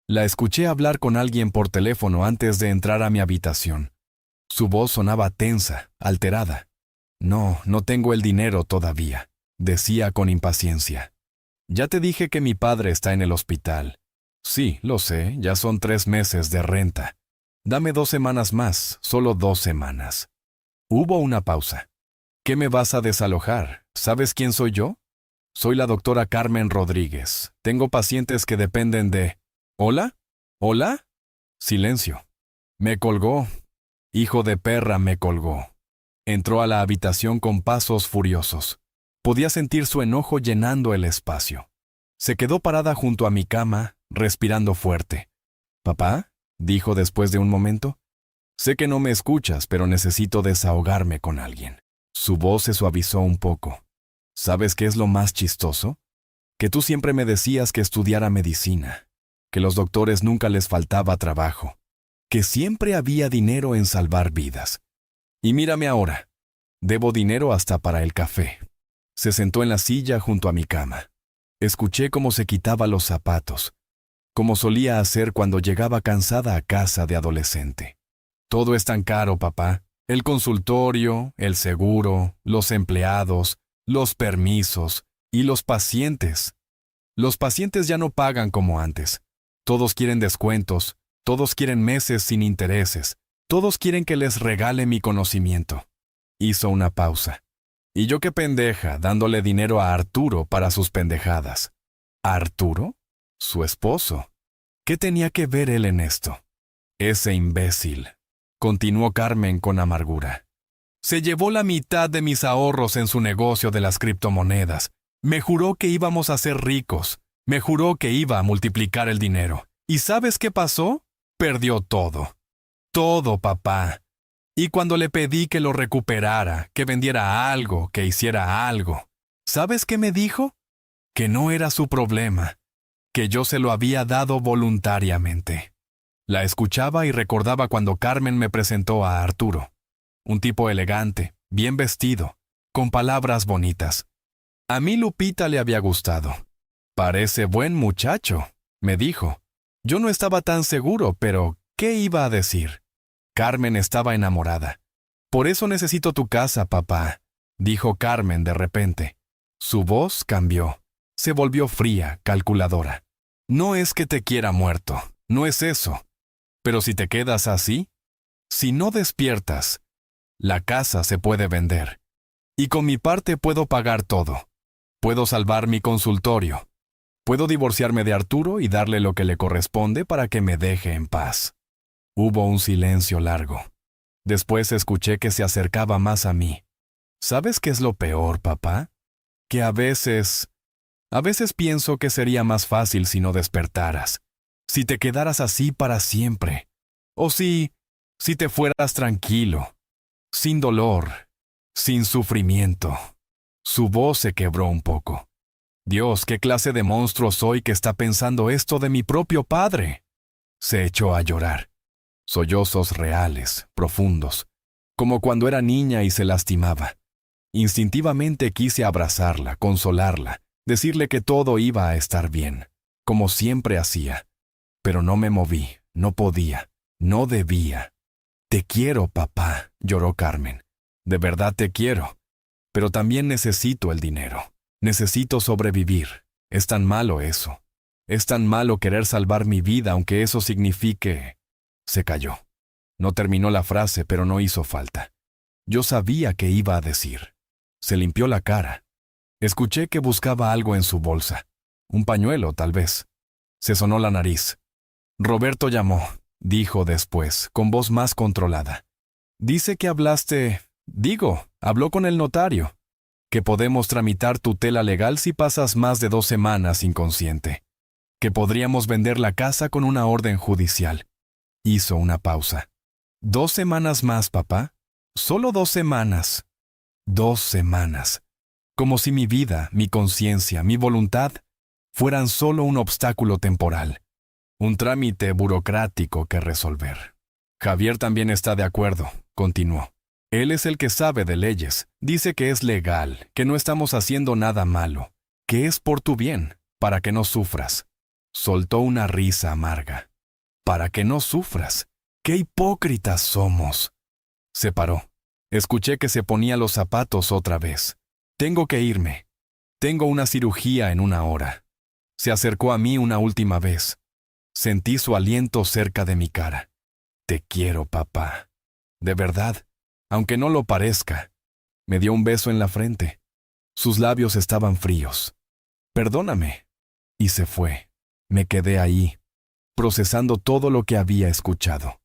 La escuché hablar con alguien por teléfono antes de entrar a mi habitación. Su voz sonaba tensa, alterada. «No tengo el dinero todavía», decía con impaciencia. «Ya te dije que mi padre está en el hospital». «Sí, lo sé, ya son 3 meses de renta. Dame 2 semanas más, solo 2 semanas». Hubo una pausa. «¿Qué me vas a desalojar? ¿Sabes quién soy yo? Soy la doctora Carmen Rodríguez. Tengo pacientes que dependen de...» «¿Hola? ¿Hola?» Silencio. Me colgó. Hijo de perra, me colgó. Entró a la habitación con pasos furiosos. Podía sentir su enojo llenando el espacio. Se quedó parada junto a mi cama, respirando fuerte. «¿Papá?», dijo después de un momento. «Sé que no me escuchas, pero necesito desahogarme con alguien». Su voz se suavizó un poco. «¿Sabes qué es lo más chistoso? Que tú siempre me decías que estudiara medicina, que los doctores nunca les faltaba trabajo, que siempre había dinero en salvar vidas. Y mírame ahora, debo dinero hasta para el café». Se sentó en la silla junto a mi cama. Escuché cómo se quitaba los zapatos, como solía hacer cuando llegaba cansada a casa de adolescente. «Todo es tan caro, papá. El consultorio, el seguro, los empleados, los permisos y los pacientes. Los pacientes ya no pagan como antes. Todos quieren descuentos, todos quieren meses sin intereses, todos quieren que les regale mi conocimiento». Hizo una pausa. «Y yo qué pendeja, dándole dinero a Arturo para sus pendejadas». ¿A Arturo? Su esposo. ¿Qué tenía que ver él en esto? «Ese imbécil», continuó Carmen con amargura. «Se llevó la mitad de mis ahorros en su negocio de las criptomonedas. Me juró que íbamos a ser ricos. Me juró que iba a multiplicar el dinero. ¿Y sabes qué pasó? Perdió todo. Todo, papá. Y cuando le pedí que lo recuperara, que vendiera algo, que hiciera algo, ¿sabes qué me dijo? Que no era su problema, que yo se lo había dado voluntariamente». La escuchaba y recordaba cuando Carmen me presentó a Arturo. Un tipo elegante, bien vestido, con palabras bonitas. A mí Lupita le había gustado. «Parece buen muchacho», me dijo. Yo no estaba tan seguro, pero ¿qué iba a decir? Carmen estaba enamorada. «Por eso necesito tu casa, papá», dijo Carmen de repente. Su voz cambió. Se volvió fría, calculadora. No es que te quiera muerto, no es eso. Pero si te quedas así, si no despiertas, la casa se puede vender. Y con mi parte puedo pagar todo. Puedo salvar mi consultorio. Puedo divorciarme de Arturo y darle lo que le corresponde para que me deje en paz. Hubo un silencio largo. Después escuché que se acercaba más a mí. ¿Sabes qué es lo peor, papá? Que a veces pienso que sería más fácil si no despertaras, si te quedaras así para siempre, o si te fueras tranquilo, sin dolor, sin sufrimiento. Su voz se quebró un poco. Dios, ¿qué clase de monstruo soy que está pensando esto de mi propio padre? Se echó a llorar. Sollozos reales, profundos, como cuando era niña y se lastimaba. Instintivamente quise abrazarla, consolarla, decirle que todo iba a estar bien, como siempre hacía. Pero no me moví, no podía, no debía. Te quiero, papá, lloró Carmen. De verdad te quiero. Pero también necesito el dinero. Necesito sobrevivir. Es tan malo eso. Es tan malo querer salvar mi vida, aunque eso signifique... Se calló. No terminó la frase, pero no hizo falta. Yo sabía qué iba a decir. Se limpió la cara. Escuché que buscaba algo en su bolsa. Un pañuelo, tal vez. Se sonó la nariz. Roberto llamó, dijo después, con voz más controlada. Dice que habló con el notario, que podemos tramitar tutela legal si pasas más de 2 semanas inconsciente, que podríamos vender la casa con una orden judicial. Hizo una pausa. 2 semanas más, papá. Solo 2 semanas. 2 semanas. Como si mi vida, mi conciencia, mi voluntad fueran solo un obstáculo temporal. Un trámite burocrático que resolver. Javier también está de acuerdo, continuó. Él es el que sabe de leyes. Dice que es legal, que no estamos haciendo nada malo, que es por tu bien, para que no sufras. Soltó una risa amarga. Para que no sufras. ¡Qué hipócritas somos! Se paró. Escuché que se ponía los zapatos otra vez. Tengo que irme. Tengo una cirugía en 1 hora. Se acercó a mí una última vez. Sentí su aliento cerca de mi cara. Te quiero, papá. De verdad, aunque no lo parezca. Me dio un beso en la frente. Sus labios estaban fríos. Perdóname. Y se fue. Me quedé ahí, procesando todo lo que había escuchado.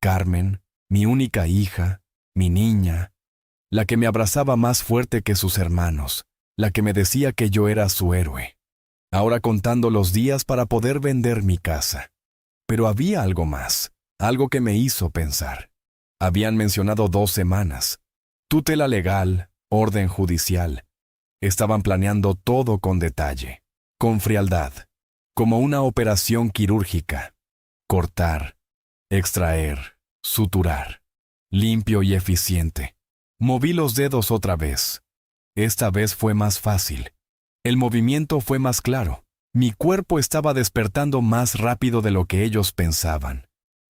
Carmen, mi única hija, mi niña, la que me abrazaba más fuerte que sus hermanos, la que me decía que yo era su héroe. Ahora contando los días para poder vender mi casa. Pero había algo más, algo que me hizo pensar. Habían mencionado 2 semanas. Tutela legal, orden judicial. Estaban planeando todo con detalle, con frialdad, como una operación quirúrgica. Cortar, extraer, suturar. Limpio y eficiente. Moví los dedos otra vez. Esta vez fue más fácil. El movimiento fue más claro. Mi cuerpo estaba despertando más rápido de lo que ellos pensaban.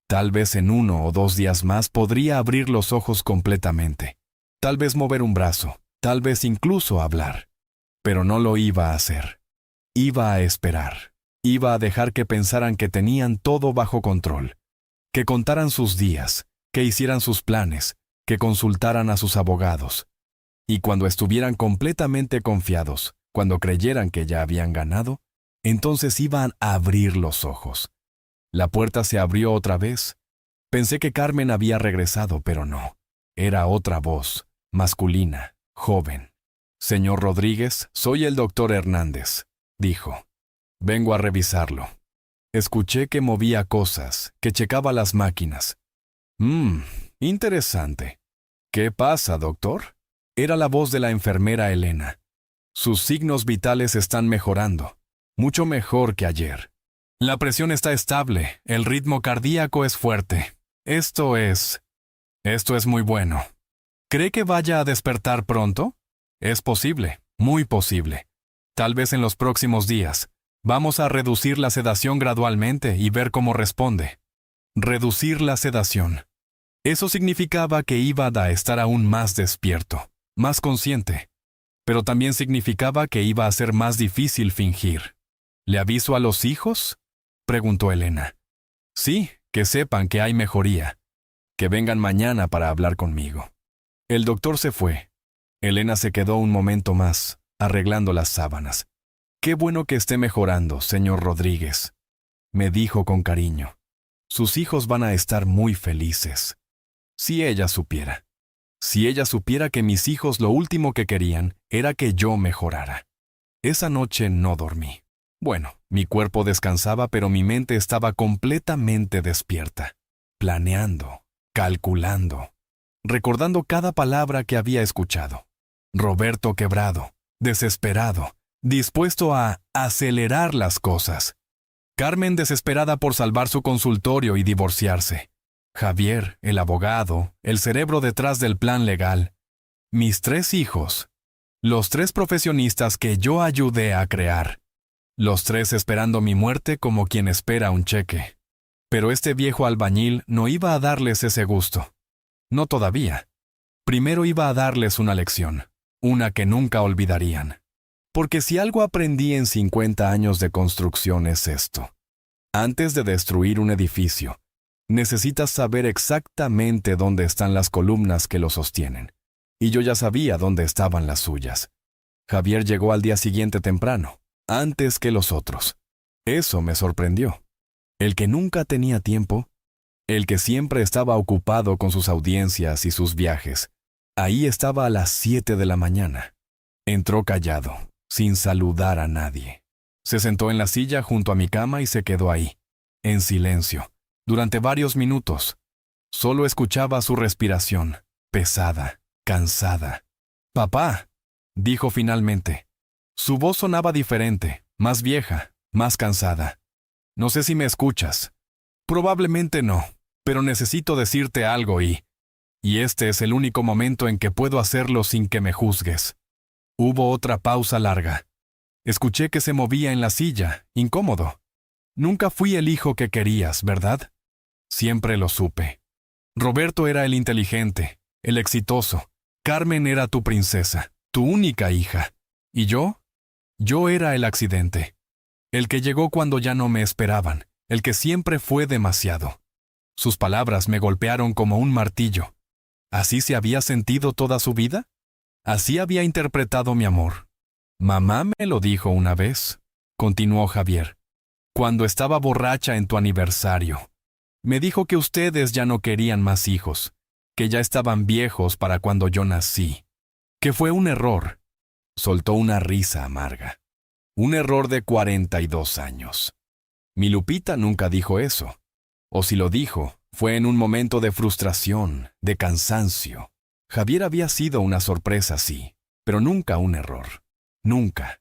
Tal vez en 1 o 2 días más podría abrir los ojos completamente. Tal vez mover un brazo. Tal vez incluso hablar. Pero no lo iba a hacer. Iba a esperar. Iba a dejar que pensaran que tenían todo bajo control. Que contaran sus días. Que hicieran sus planes. Que consultaran a sus abogados. Y cuando estuvieran completamente confiados, cuando creyeran que ya habían ganado, entonces iban a abrir los ojos. La puerta se abrió otra vez. Pensé que Carmen había regresado, pero no. Era otra voz, masculina, joven. Señor Rodríguez, soy el doctor Hernández, dijo. Vengo a revisarlo. Escuché que movía cosas, que checaba las máquinas. Interesante. ¿Qué pasa, doctor? Era la voz de la enfermera Elena. Sus signos vitales están mejorando, mucho mejor que ayer. La presión está estable, el ritmo cardíaco es fuerte. Esto es muy bueno. ¿Cree que vaya a despertar pronto? Es posible, muy posible. Tal vez en los próximos días. Vamos a reducir la sedación gradualmente y ver cómo responde. Reducir la sedación. Eso significaba que iba a estar aún más despierto, más consciente. pero también significaba que iba a ser más difícil fingir. ¿Le aviso a los hijos?, preguntó Elena. Sí, que sepan que hay mejoría. Que vengan mañana para hablar conmigo. El doctor se fue. Elena se quedó un momento más, arreglando las sábanas. Qué bueno que esté mejorando, señor Rodríguez, me dijo con cariño. Sus hijos van a estar muy felices. Si ella supiera. Si ella supiera que mis hijos lo último que querían era que yo mejorara. Esa noche no dormí. Bueno, mi cuerpo descansaba, pero mi mente estaba completamente despierta, planeando, calculando, recordando cada palabra que había escuchado. Roberto quebrado, desesperado, dispuesto a acelerar las cosas. Carmen desesperada por salvar su consultorio y divorciarse. Javier, el abogado, el cerebro detrás del plan legal. Mis 3 hijos. Los 3 profesionistas que yo ayudé a crear. Los 3 esperando mi muerte como quien espera un cheque. Pero este viejo albañil no iba a darles ese gusto. No todavía. Primero iba a darles una lección, una que nunca olvidarían. Porque si algo aprendí en 50 años de construcción es esto. Antes de destruir un edificio, necesitas saber exactamente dónde están las columnas que lo sostienen. Y yo ya sabía dónde estaban las suyas. Javier llegó al día siguiente temprano, antes que los otros. Eso me sorprendió. El que nunca tenía tiempo, el que siempre estaba ocupado con sus audiencias y sus viajes, ahí estaba a las 7 de la mañana. Entró callado, sin saludar a nadie. Se sentó en la silla junto a mi cama y se quedó ahí, en silencio, durante varios minutos. Solo escuchaba su respiración, pesada, cansada. «Papá», dijo finalmente. Su voz sonaba diferente, más vieja, más cansada. «No sé si me escuchas. Probablemente no, pero necesito decirte algo y este es el único momento en que puedo hacerlo sin que me juzgues». Hubo otra pausa larga. Escuché que se movía en la silla, incómodo. Nunca fui el hijo que querías, ¿verdad? Siempre lo supe. Roberto era el inteligente, el exitoso. Carmen era tu princesa, tu única hija. ¿Y yo? Yo era el accidente. El que llegó cuando ya no me esperaban, el que siempre fue demasiado. Sus palabras me golpearon como un martillo. ¿Así se había sentido toda su vida? ¿Así había interpretado mi amor? Mamá me lo dijo una vez, continuó Javier, cuando estaba borracha en tu aniversario. Me dijo que ustedes ya no querían más hijos, que ya estaban viejos para cuando yo nací, que fue un error. Soltó una risa amarga. Un error de 42 años. Mi Lupita nunca dijo eso. O si lo dijo, fue en un momento de frustración, de cansancio. Javier había sido una sorpresa, sí, pero nunca un error. Nunca.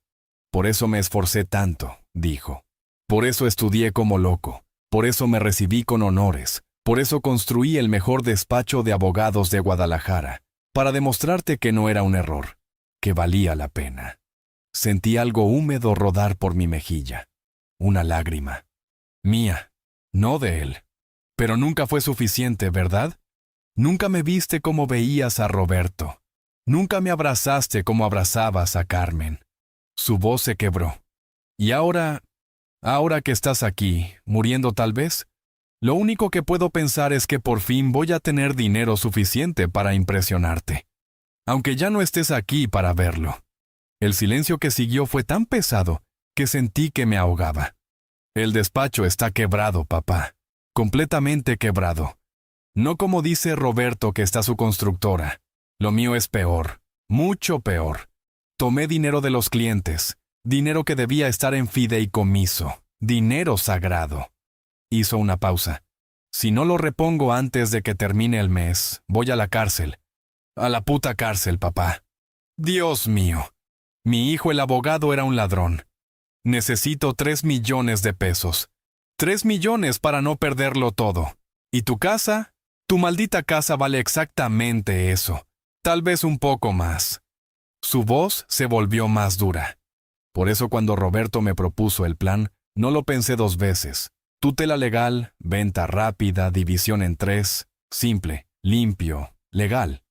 Por eso me esforcé tanto, dijo. Por eso estudié como loco. Por eso me recibí con honores. Por eso construí el mejor despacho de abogados de Guadalajara. Para demostrarte que no era un error, que valía la pena. Sentí algo húmedo rodar por mi mejilla. Una lágrima. Mía, no de él. Pero nunca fue suficiente, ¿verdad? Nunca me viste como veías a Roberto. Nunca me abrazaste como abrazabas a Carmen. Su voz se quebró. Y ahora que estás aquí, muriendo tal vez, lo único que puedo pensar es que por fin voy a tener dinero suficiente para impresionarte. Aunque ya no estés aquí para verlo. El silencio que siguió fue tan pesado que sentí que me ahogaba. El despacho está quebrado, papá. Completamente quebrado. No como dice Roberto que está su constructora. Lo mío es peor, mucho peor. Tomé dinero de los clientes, dinero que debía estar en fideicomiso, dinero sagrado. Hizo una pausa. Si no lo repongo antes de que termine el mes, voy a la cárcel. A la puta cárcel, papá. Dios mío. Mi hijo el abogado era un ladrón. Necesito 3 millones de pesos. 3 millones para no perderlo todo. ¿Y tu casa? Tu maldita casa vale exactamente eso. Tal vez un poco más. Su voz se volvió más dura. Por eso cuando Roberto me propuso el plan, no lo pensé 2 veces. Tutela legal, venta rápida, división en 3, simple, limpio, legal.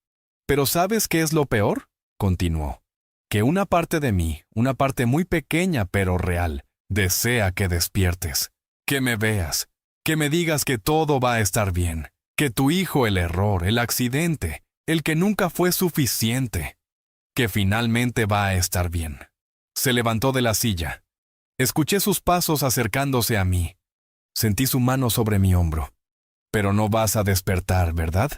¿Pero sabes qué es lo peor?, continuó. que una parte de mí, una parte muy pequeña pero real, desea que despiertes, que me veas, que me digas que todo va a estar bien, que tu hijo, el error, el accidente, el que nunca fue suficiente, que finalmente va a estar bien. Se levantó de la silla. Escuché sus pasos acercándose a mí. Sentí su mano sobre mi hombro. Pero no vas a despertar, ¿verdad?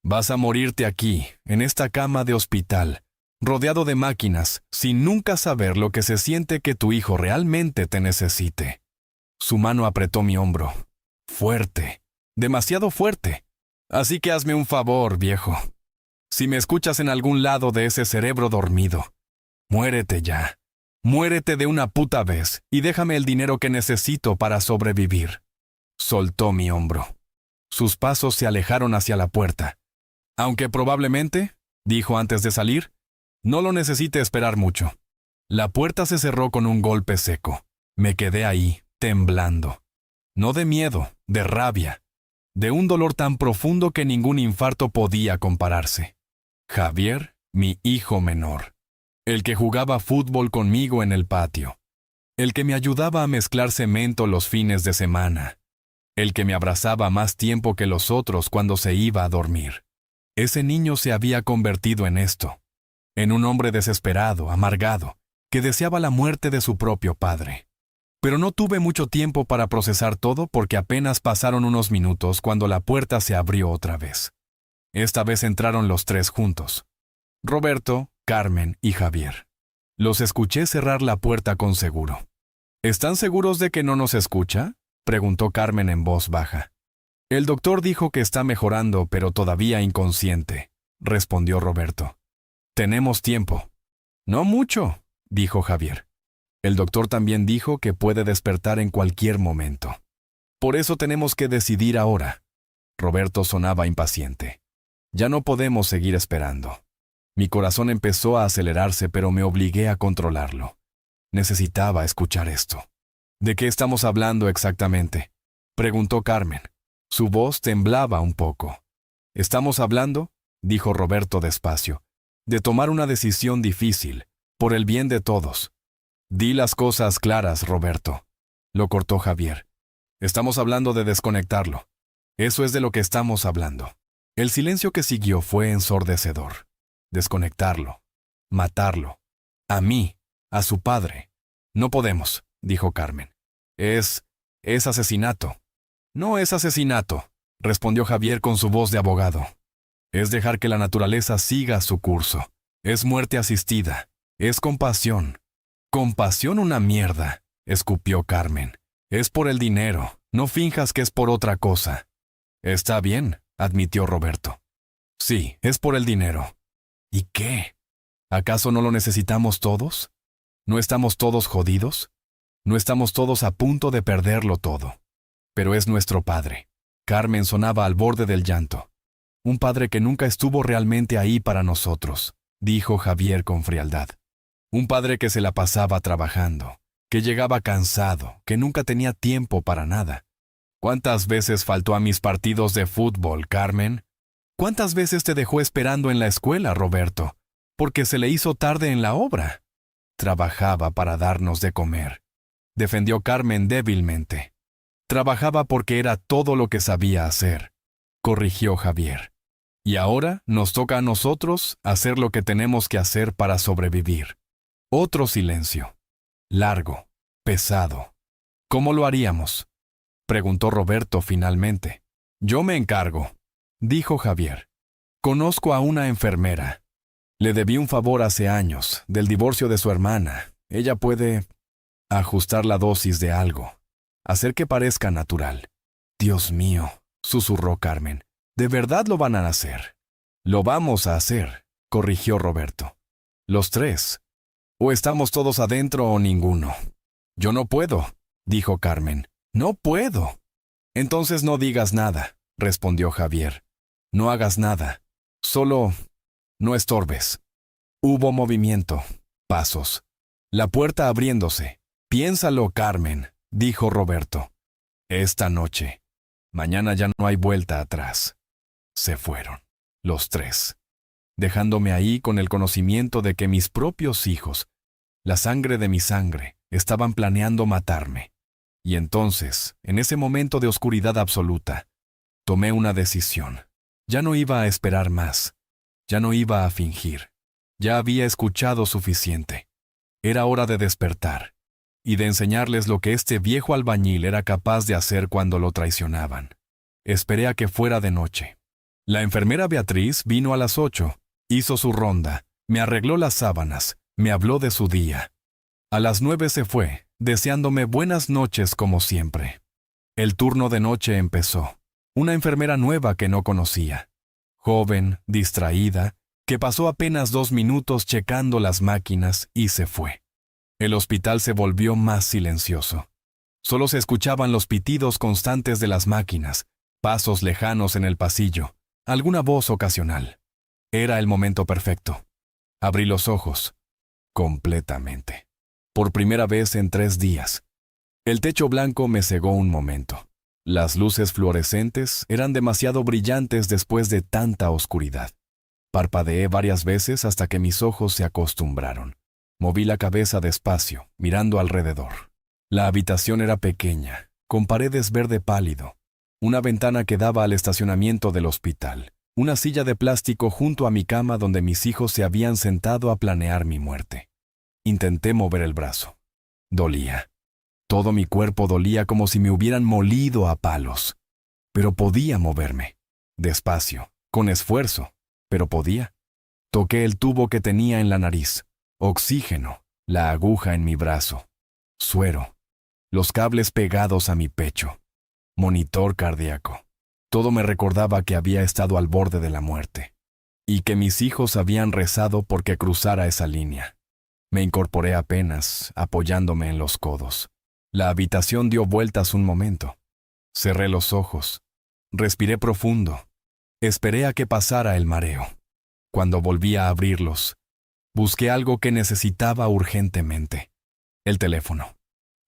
Vas a morirte aquí, en esta cama de hospital, rodeado de máquinas, sin nunca saber lo que se siente que tu hijo realmente te necesite. Su mano apretó mi hombro. Fuerte, demasiado fuerte. Así que hazme un favor, viejo. Si me escuchas en algún lado de ese cerebro dormido, muérete ya. Muérete de una puta vez y déjame el dinero que necesito para sobrevivir. Soltó mi hombro. Sus pasos se alejaron hacia la puerta. Aunque probablemente, dijo antes de salir, no lo necesite esperar mucho. La puerta se cerró con un golpe seco. Me quedé ahí, temblando. No de miedo, de rabia. De un dolor tan profundo que ningún infarto podía compararse. Javier, mi hijo menor. El que jugaba fútbol conmigo en el patio. El que me ayudaba a mezclar cemento los fines de semana. El que me abrazaba más tiempo que los otros cuando se iba a dormir. Ese niño se había convertido en esto. En un hombre desesperado, amargado, que deseaba la muerte de su propio padre. Pero no tuve mucho tiempo para procesar todo porque apenas pasaron unos minutos cuando la puerta se abrió otra vez. Esta vez entraron los tres juntos. Roberto, Carmen y Javier. Los escuché cerrar la puerta con seguro. ¿Están seguros de que no nos escucha?, preguntó Carmen en voz baja. El doctor dijo que está mejorando, pero todavía inconsciente, respondió Roberto. Tenemos tiempo. No mucho, dijo Javier. El doctor también dijo que puede despertar en cualquier momento. Por eso tenemos que decidir ahora. Roberto sonaba impaciente. Ya no podemos seguir esperando. Mi corazón empezó a acelerarse, pero me obligué a controlarlo. Necesitaba escuchar esto. ¿De qué estamos hablando exactamente?, preguntó Carmen. Su voz temblaba un poco. Estamos hablando, dijo Roberto despacio, de tomar una decisión difícil, por el bien de todos. Di las cosas claras, Roberto, lo cortó Javier. Estamos hablando de desconectarlo. Eso es de lo que estamos hablando. El silencio que siguió fue ensordecedor. Desconectarlo. Matarlo. A mí. A su padre. No podemos, dijo Carmen. Es asesinato. No es asesinato, respondió Javier con su voz de abogado. Es dejar que la naturaleza siga su curso. Es muerte asistida. Es compasión. Compasión una mierda, escupió Carmen. Es por el dinero. No finjas que es por otra cosa. Está bien, admitió Roberto. Sí, es por el dinero. ¿Y qué? ¿Acaso no lo necesitamos todos? ¿No estamos todos jodidos? ¿No estamos todos a punto de perderlo todo? Pero es nuestro padre. Carmen sonaba al borde del llanto. Un padre que nunca estuvo realmente ahí para nosotros, dijo Javier con frialdad. Un padre que se la pasaba trabajando, que llegaba cansado, que nunca tenía tiempo para nada. ¿Cuántas veces faltó a mis partidos de fútbol, Carmen? ¿Cuántas veces te dejó esperando en la escuela, Roberto? Porque se le hizo tarde en la obra. Trabajaba para darnos de comer, defendió Carmen débilmente. Trabajaba porque era todo lo que sabía hacer, corrigió Javier. Y ahora nos toca a nosotros hacer lo que tenemos que hacer para sobrevivir. Otro silencio. Largo, pesado. ¿Cómo lo haríamos?, preguntó Roberto finalmente. Yo me encargo, dijo Javier. Conozco a una enfermera. Le debí un favor hace años, del divorcio de su hermana. Ella puede ajustar la dosis de algo, hacer que parezca natural. Dios mío, susurró Carmen. ¿De verdad lo van a hacer? Lo vamos a hacer, corrigió Roberto. Los tres. O estamos todos adentro o ninguno. Yo no puedo, dijo Carmen. No puedo. Entonces no digas nada, respondió Javier. No hagas nada. Solo no estorbes. Hubo movimiento, pasos. La puerta abriéndose. Piénsalo, Carmen, dijo Roberto. Esta noche. Mañana ya no hay vuelta atrás. Se fueron. Los tres. dejándome ahí con el conocimiento de que mis propios hijos, la sangre de mi sangre, estaban planeando matarme. Y entonces, en ese momento de oscuridad absoluta, tomé una decisión. Ya no iba a esperar más. Ya no iba a fingir. Ya había escuchado suficiente. Era hora de despertar y de enseñarles lo que este viejo albañil era capaz de hacer cuando lo traicionaban. Esperé a que fuera de noche. La enfermera Beatriz vino a las 8, hizo su ronda, me arregló las sábanas, me habló de su día. A las 9 se fue, deseándome buenas noches como siempre. El turno de noche empezó. Una enfermera nueva que no conocía. Joven, distraída, que pasó apenas 2 minutos checando las máquinas y se fue. El hospital se volvió más silencioso. Solo se escuchaban los pitidos constantes de las máquinas, pasos lejanos en el pasillo, alguna voz ocasional. Era el momento perfecto. Abrí los ojos. Completamente. Por primera vez en 3 días. El techo blanco me cegó un momento. Las luces fluorescentes eran demasiado brillantes después de tanta oscuridad. Parpadeé varias veces hasta que mis ojos se acostumbraron. Moví la cabeza despacio, mirando alrededor. La habitación era pequeña, con paredes verde pálido. Una ventana que daba al estacionamiento del hospital. Una silla de plástico junto a mi cama donde mis hijos se habían sentado a planear mi muerte. Intenté mover el brazo. Dolía. Todo mi cuerpo dolía como si me hubieran molido a palos. Pero podía moverme. Despacio, con esfuerzo, pero podía. Toqué el tubo que tenía en la nariz. Oxígeno, la aguja en mi brazo. Suero. Los cables pegados a mi pecho. Monitor cardíaco. Todo me recordaba que había estado al borde de la muerte. Y que mis hijos habían rezado porque cruzara esa línea. Me incorporé apenas, apoyándome en los codos. La habitación dio vueltas un momento. Cerré los ojos. Respiré profundo. Esperé a que pasara el mareo. Cuando volví a abrirlos, busqué algo que necesitaba urgentemente. El teléfono.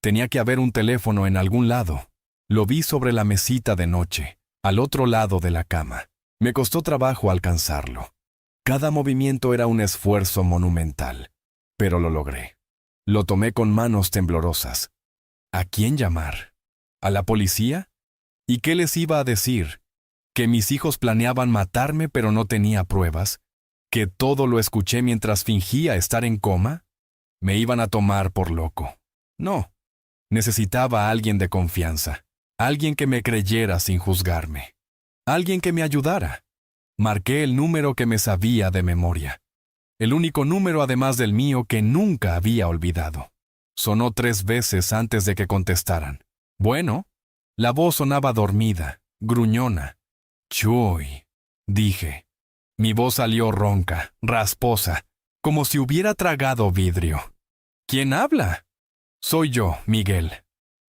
Tenía que haber un teléfono en algún lado. Lo vi sobre la mesita de noche, al otro lado de la cama. Me costó trabajo alcanzarlo. Cada movimiento era un esfuerzo monumental, pero lo logré. Lo tomé con manos temblorosas. ¿A quién llamar? ¿A la policía? ¿Y qué les iba a decir? ¿Que mis hijos planeaban matarme pero no tenía pruebas? ¿Que todo lo escuché mientras fingía estar en coma? ¿Me iban a tomar por loco? No. Necesitaba a alguien de confianza. Alguien que me creyera sin juzgarme. Alguien que me ayudara. Marqué el número que me sabía de memoria. El único número además del mío que nunca había olvidado. Sonó 3 veces antes de que contestaran. Bueno, la voz sonaba dormida, gruñona. Chuy, dije. Mi voz salió ronca, rasposa, como si hubiera tragado vidrio. ¿Quién habla? Soy yo, Miguel.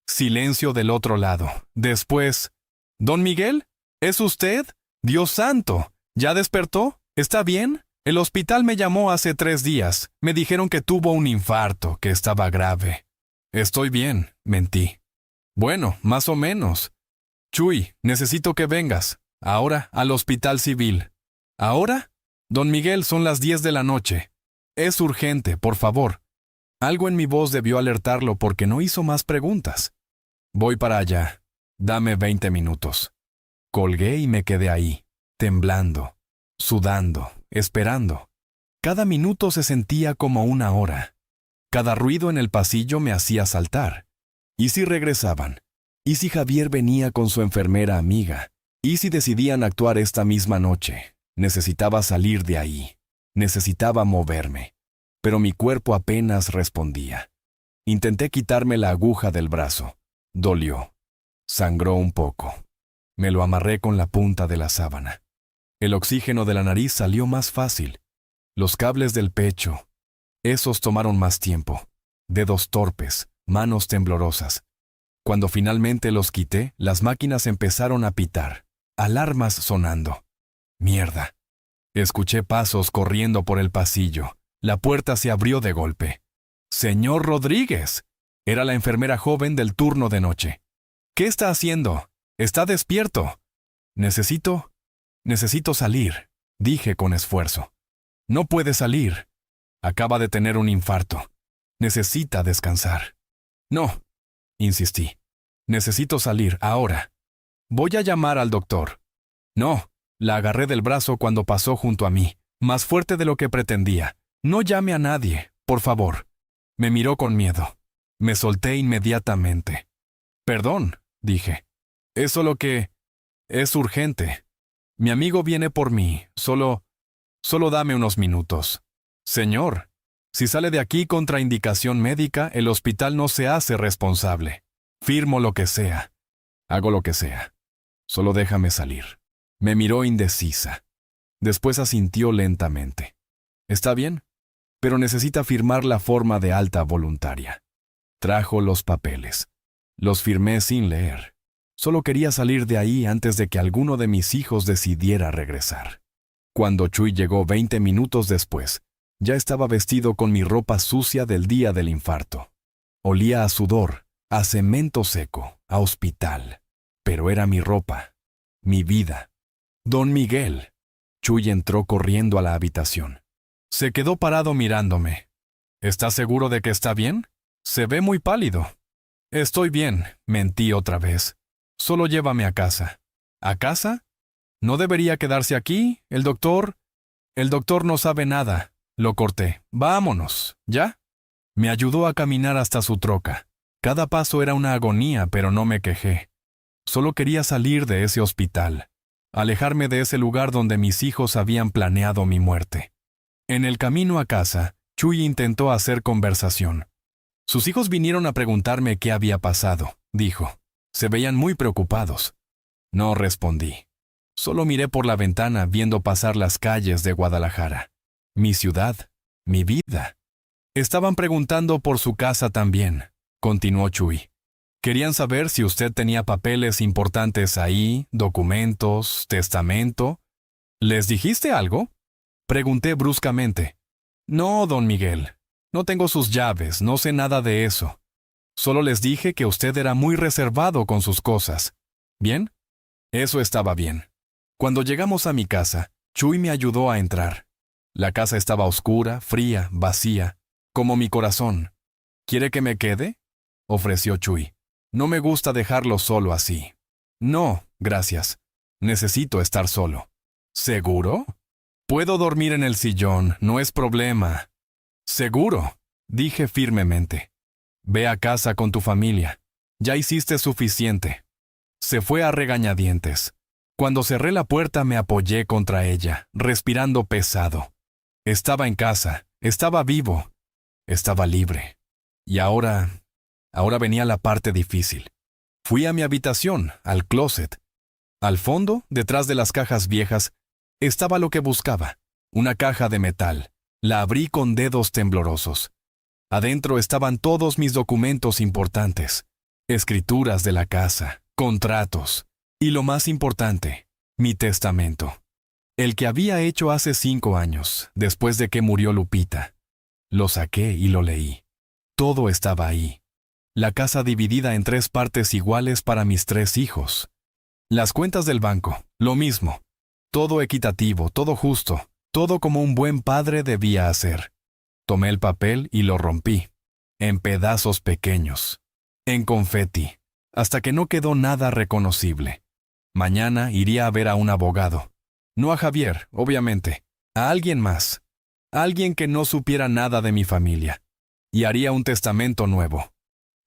Silencio del otro lado. Después, ¿Don Miguel? ¿Es usted? Dios santo. ¿Ya despertó? ¿Está bien? El hospital me llamó hace 3 días. Me dijeron que tuvo un infarto, que estaba grave. Estoy bien, mentí. Bueno, más o menos. Chuy, necesito que vengas. Ahora, al hospital civil. ¿Ahora? Don Miguel, son las 10 de la noche. Es urgente, por favor. Algo en mi voz debió alertarlo porque no hizo más preguntas. Voy para allá. Dame 20 minutos. Colgué y me quedé ahí, temblando, sudando, esperando. Cada minuto se sentía como una hora. Cada ruido en el pasillo me hacía saltar. ¿Y si regresaban? ¿Y si Javier venía con su enfermera amiga? ¿Y si decidían actuar esta misma noche? Necesitaba salir de ahí. Necesitaba moverme. Pero mi cuerpo apenas respondía. Intenté quitarme la aguja del brazo. Dolió. Sangró un poco. Me lo amarré con la punta de la sábana. El oxígeno de la nariz salió más fácil. Los cables del pecho. Esos tomaron más tiempo. Dedos torpes, manos temblorosas. Cuando finalmente los quité, las máquinas empezaron a pitar. Alarmas sonando. Mierda. Escuché pasos corriendo por el pasillo. La puerta se abrió de golpe. ¡Señor Rodríguez! Era la enfermera joven del turno de noche. ¿Qué está haciendo? ¿Está despierto? Necesito salir, dije con esfuerzo. No puede salir. Acaba de tener un infarto. Necesita descansar. No, insistí. Necesito salir ahora. Voy a llamar al doctor. No, la agarré del brazo cuando pasó junto a mí, más fuerte de lo que pretendía. No llame a nadie, por favor. Me miró con miedo. Me solté inmediatamente. Perdón, dije. Es solo que... es urgente. Mi amigo viene por mí. Solo dame unos minutos. Señor, si sale de aquí contra indicación médica, el hospital no se hace responsable. Firmo lo que sea. Hago lo que sea. Solo déjame salir. Me miró indecisa. Después asintió lentamente. Está bien, pero necesita firmar la forma de alta voluntaria. Trajo los papeles. Los firmé sin leer. Solo quería salir de ahí antes de que alguno de mis hijos decidiera regresar. Cuando Chuy llegó 20 minutos después, ya estaba vestido con mi ropa sucia del día del infarto. Olía a sudor, a cemento seco, a hospital. Pero era mi ropa, mi vida. Don Miguel. Chuy entró corriendo a la habitación. Se quedó parado mirándome. ¿Estás seguro de que está bien? Se ve muy pálido. Estoy bien, mentí otra vez. Solo llévame a casa. ¿A casa? ¿No debería quedarse aquí? El doctor no sabe nada. Lo corté. Vámonos, ¿ya? Me ayudó a caminar hasta su troca. Cada paso era una agonía, pero no me quejé. Solo quería salir de ese hospital, alejarme de ese lugar donde mis hijos habían planeado mi muerte. En el camino a casa, Chuy intentó hacer conversación. Sus hijos vinieron a preguntarme qué había pasado, dijo. Se veían muy preocupados. No respondí. Solo miré por la ventana viendo pasar las calles de Guadalajara. Mi ciudad, mi vida. Estaban preguntando por su casa también, continuó Chuy. Querían saber si usted tenía papeles importantes ahí, documentos, testamento. ¿Les dijiste algo? Pregunté bruscamente. No, don Miguel. No tengo sus llaves, no sé nada de eso. Solo les dije que usted era muy reservado con sus cosas. ¿Bien? Eso estaba bien. Cuando llegamos a mi casa, Chuy me ayudó a entrar. La casa estaba oscura, fría, vacía, como mi corazón. ¿Quiere que me quede?, ofreció Chuy. No me gusta dejarlo solo así. No, gracias. Necesito estar solo. ¿Seguro? Puedo dormir en el sillón, no es problema. Seguro, dije firmemente. Ve a casa con tu familia. Ya hiciste suficiente. Se fue a regañadientes. Cuando cerré la puerta me apoyé contra ella, respirando pesado. Estaba en casa, estaba vivo, estaba libre. Y ahora venía la parte difícil. Fui a mi habitación, al closet. Al fondo, detrás de las cajas viejas, estaba lo que buscaba, una caja de metal. La abrí con dedos temblorosos. Adentro estaban todos mis documentos importantes, escrituras de la casa, contratos, y lo más importante, mi testamento. El que había hecho hace 5 años, después de que murió Lupita. Lo saqué y lo leí. Todo estaba ahí. La casa dividida en 3 partes iguales para mis 3 hijos. Las cuentas del banco, lo mismo. Todo equitativo, todo justo, todo como un buen padre debía hacer. Tomé el papel y lo rompí, en pedazos pequeños, en confeti, hasta que no quedó nada reconocible. Mañana iría a ver a un abogado. No a Javier, obviamente, a alguien más. Alguien que no supiera nada de mi familia. Y haría un testamento nuevo.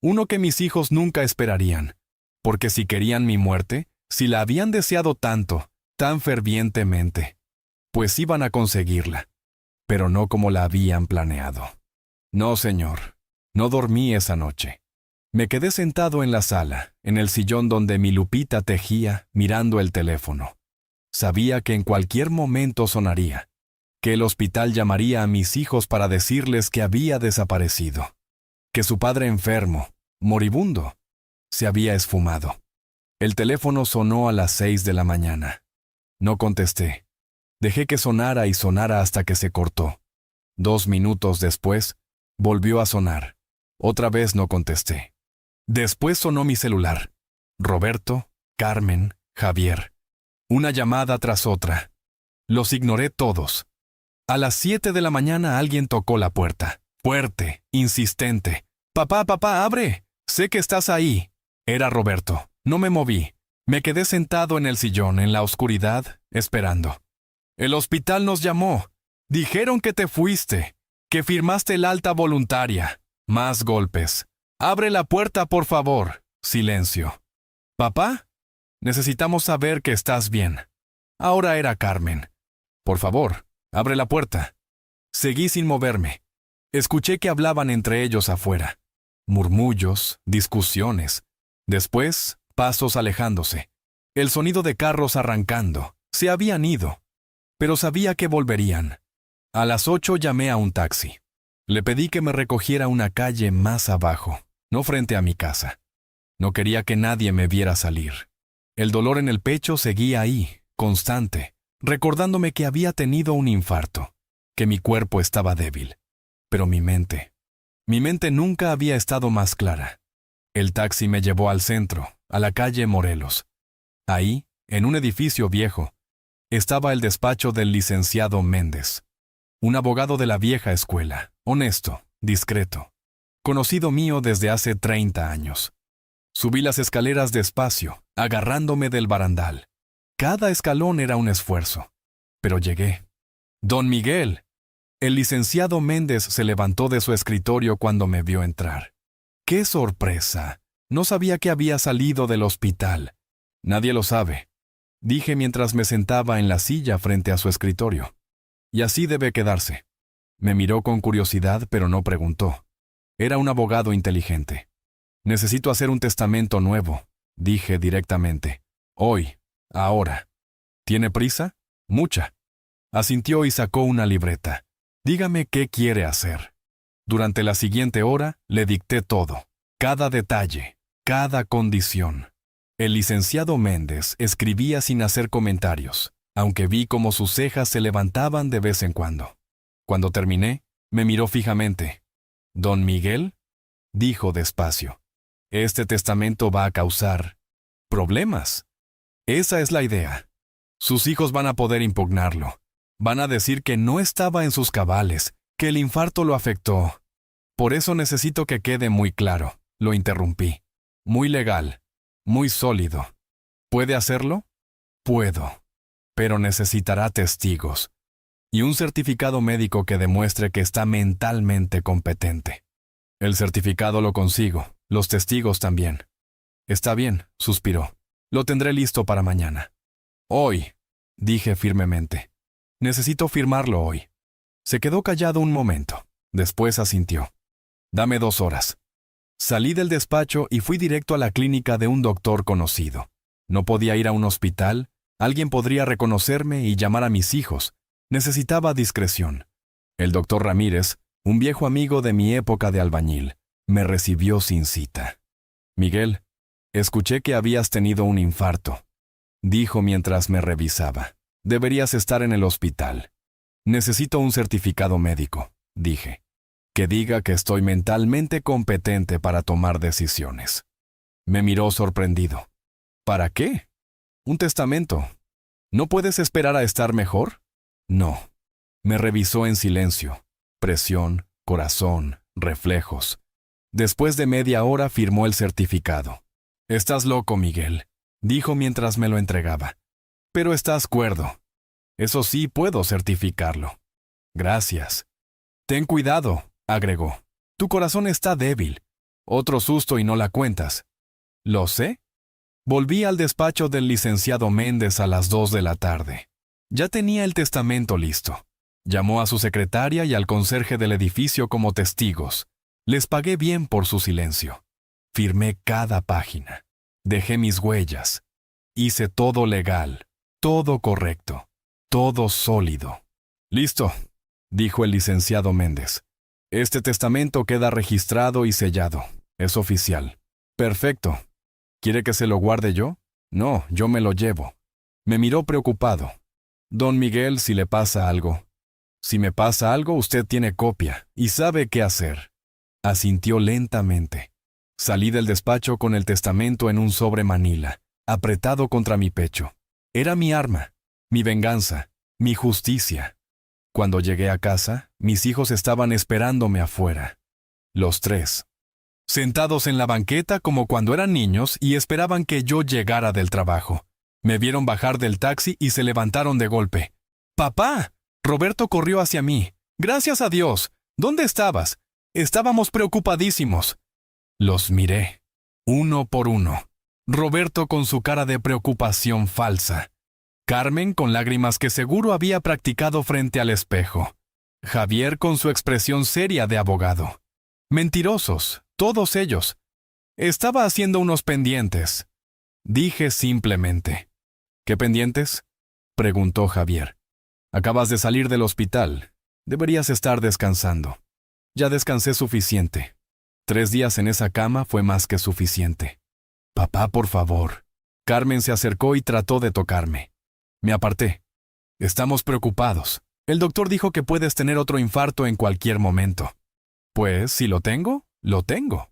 Uno que mis hijos nunca esperarían. Porque si querían mi muerte, si la habían deseado tanto, tan fervientemente, pues iban a conseguirla. Pero no como la habían planeado. No, señor. No dormí esa noche. Me quedé sentado en la sala, en el sillón donde mi Lupita tejía, mirando el teléfono. Sabía que en cualquier momento sonaría, que el hospital llamaría a mis hijos para decirles que había desaparecido, que su padre enfermo, moribundo, se había esfumado. El teléfono sonó a las 6 de la mañana. No contesté. Dejé que sonara y sonara hasta que se cortó. 2 minutos después, volvió a sonar. Otra vez no contesté. Después sonó mi celular. Roberto, Carmen, Javier. Una llamada tras otra. Los ignoré todos. A las 7 de la mañana alguien tocó la puerta. Fuerte, insistente. «Papá, papá, abre. Sé que estás ahí». Era Roberto. No me moví. Me quedé sentado en el sillón, en la oscuridad, esperando. «El hospital nos llamó. Dijeron que te fuiste, que firmaste el alta voluntaria». Más golpes. «Abre la puerta, por favor». Silencio. «¿Papá? Necesitamos saber que estás bien». Ahora era Carmen. «Por favor, abre la puerta». Seguí sin moverme. Escuché que hablaban entre ellos afuera. Murmullos, discusiones. Después, pasos alejándose. El sonido de carros arrancando. Se habían ido. Pero sabía que volverían. A las 8 llamé a un taxi. Le pedí que me recogiera una calle más abajo, no frente a mi casa. No quería que nadie me viera salir. El dolor en el pecho seguía ahí, constante, recordándome que había tenido un infarto, que mi cuerpo estaba débil. Pero mi mente nunca había estado más clara. El taxi me llevó al centro, a la calle Morelos. Ahí, en un edificio viejo, estaba el despacho del licenciado Méndez, un abogado de la vieja escuela, honesto, discreto, conocido mío desde hace 30 años. Subí las escaleras despacio, agarrándome del barandal. Cada escalón era un esfuerzo, pero llegué. «Don Miguel». El licenciado Méndez se levantó de su escritorio cuando me vio entrar. ¡Qué sorpresa! No sabía que había salido del hospital. «Nadie lo sabe», dije mientras me sentaba en la silla frente a su escritorio. «Y así debe quedarse». Me miró con curiosidad, pero no preguntó. Era un abogado inteligente. «Necesito hacer un testamento nuevo», dije directamente. «Hoy, ahora». «¿Tiene prisa?» «Mucha». Asintió y sacó una libreta. «Dígame qué quiere hacer». Durante la siguiente hora le dicté todo, cada detalle, cada condición. El licenciado Méndez escribía sin hacer comentarios, aunque vi cómo sus cejas se levantaban de vez en cuando. Cuando terminé, me miró fijamente. «¿Don Miguel?», dijo despacio. «Este testamento va a causar problemas. Esa es la idea. Sus hijos van a poder impugnarlo. Van a decir que no estaba en sus cabales, que el infarto lo afectó. Por eso necesito que quede muy claro», lo interrumpí. «Muy legal, muy sólido. ¿Puede hacerlo?» «Puedo, pero necesitará testigos y un certificado médico que demuestre que está mentalmente competente». «El certificado lo consigo, los testigos también». «Está bien», suspiró. «Lo tendré listo para mañana». «Hoy», dije firmemente. «Necesito firmarlo hoy». Se quedó callado un momento. Después asintió. «Dame 2 horas». Salí del despacho y fui directo a la clínica de un doctor conocido. No podía ir a un hospital. Alguien podría reconocerme y llamar a mis hijos. Necesitaba discreción. El doctor Ramírez, un viejo amigo de mi época de albañil, me recibió sin cita. «Miguel, escuché que habías tenido un infarto», dijo mientras me revisaba. «Deberías estar en el hospital». «Necesito un certificado médico», dije, «que diga que estoy mentalmente competente para tomar decisiones». Me miró sorprendido. «¿Para qué? Un testamento. ¿No puedes esperar a estar mejor?» «No». Me revisó en silencio. Presión, corazón, reflejos. Después de media hora firmó el certificado. «Estás loco, Miguel», dijo mientras me lo entregaba. «Pero estás cuerdo. Eso sí, puedo certificarlo». «Gracias». «Ten cuidado», agregó. «Tu corazón está débil. Otro susto y no la cuentas». «¿Lo sé?» Volví al despacho del licenciado Méndez a las 2 de la tarde. Ya tenía el testamento listo. Llamó a su secretaria y al conserje del edificio como testigos. Les pagué bien por su silencio. Firmé cada página. Dejé mis huellas. Hice todo legal, todo correcto, todo sólido. «Listo», dijo el licenciado Méndez. «Este testamento queda registrado y sellado. Es oficial». «Perfecto. ¿Quiere que se lo guarde yo?» «No, yo me lo llevo». Me miró preocupado. «Don Miguel, si le pasa algo». «Si me pasa algo, usted tiene copia y sabe qué hacer». Asintió lentamente. Salí del despacho con el testamento en un sobre manila, apretado contra mi pecho. Era mi arma, mi venganza, mi justicia. Cuando llegué a casa, mis hijos estaban esperándome afuera. Los tres. Sentados en la banqueta como cuando eran niños y esperaban que yo llegara del trabajo. Me vieron bajar del taxi y se levantaron de golpe. ¡Papá! Roberto corrió hacia mí. ¡Gracias a Dios! ¿Dónde estabas? Estábamos preocupadísimos. Los miré, uno por uno. Roberto con su cara de preocupación falsa. Carmen con lágrimas que seguro había practicado frente al espejo. Javier con su expresión seria de abogado. Mentirosos, todos ellos. Estaba haciendo unos pendientes. Dije simplemente. ¿Qué pendientes? Preguntó Javier. Acabas de salir del hospital. Deberías estar descansando. Ya descansé suficiente. 3 días en esa cama fue más que suficiente. Papá, por favor. Carmen se acercó y trató de tocarme. Me aparté. Estamos preocupados. El doctor dijo que puedes tener otro infarto en cualquier momento. Pues, si lo tengo, lo tengo.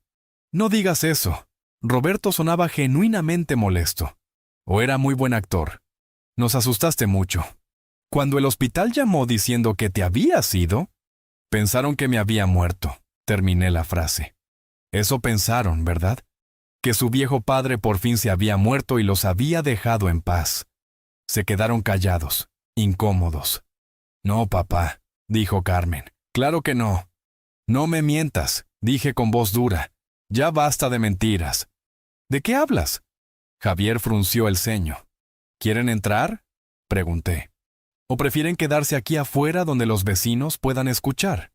No digas eso. Roberto sonaba genuinamente molesto. O era muy buen actor. Nos asustaste mucho. Cuando el hospital llamó diciendo que te habías ido, pensaron que me había muerto. Terminé la frase. Eso pensaron, ¿verdad? Que su viejo padre por fin se había muerto y los había dejado en paz. Se quedaron callados, incómodos. No, papá, dijo Carmen. Claro que no. No me mientas, dije con voz dura. Ya basta de mentiras. ¿De qué hablas? Javier frunció el ceño. ¿Quieren entrar? Pregunté. ¿O prefieren quedarse aquí afuera donde los vecinos puedan escuchar?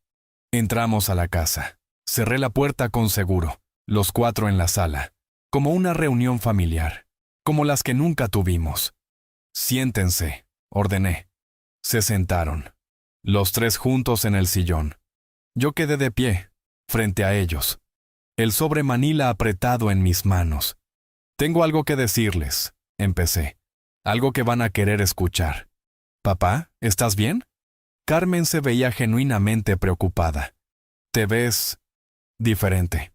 Entramos a la casa. Cerré la puerta con seguro, los 4 en la sala, como una reunión familiar, como las que nunca tuvimos. Siéntense, ordené. Se sentaron. Los 3 juntos en el sillón. Yo quedé de pie, frente a ellos. El sobre Manila apretado en mis manos. Tengo algo que decirles, empecé. Algo que van a querer escuchar. Papá, ¿estás bien? Carmen se veía genuinamente preocupada. Te ves diferente.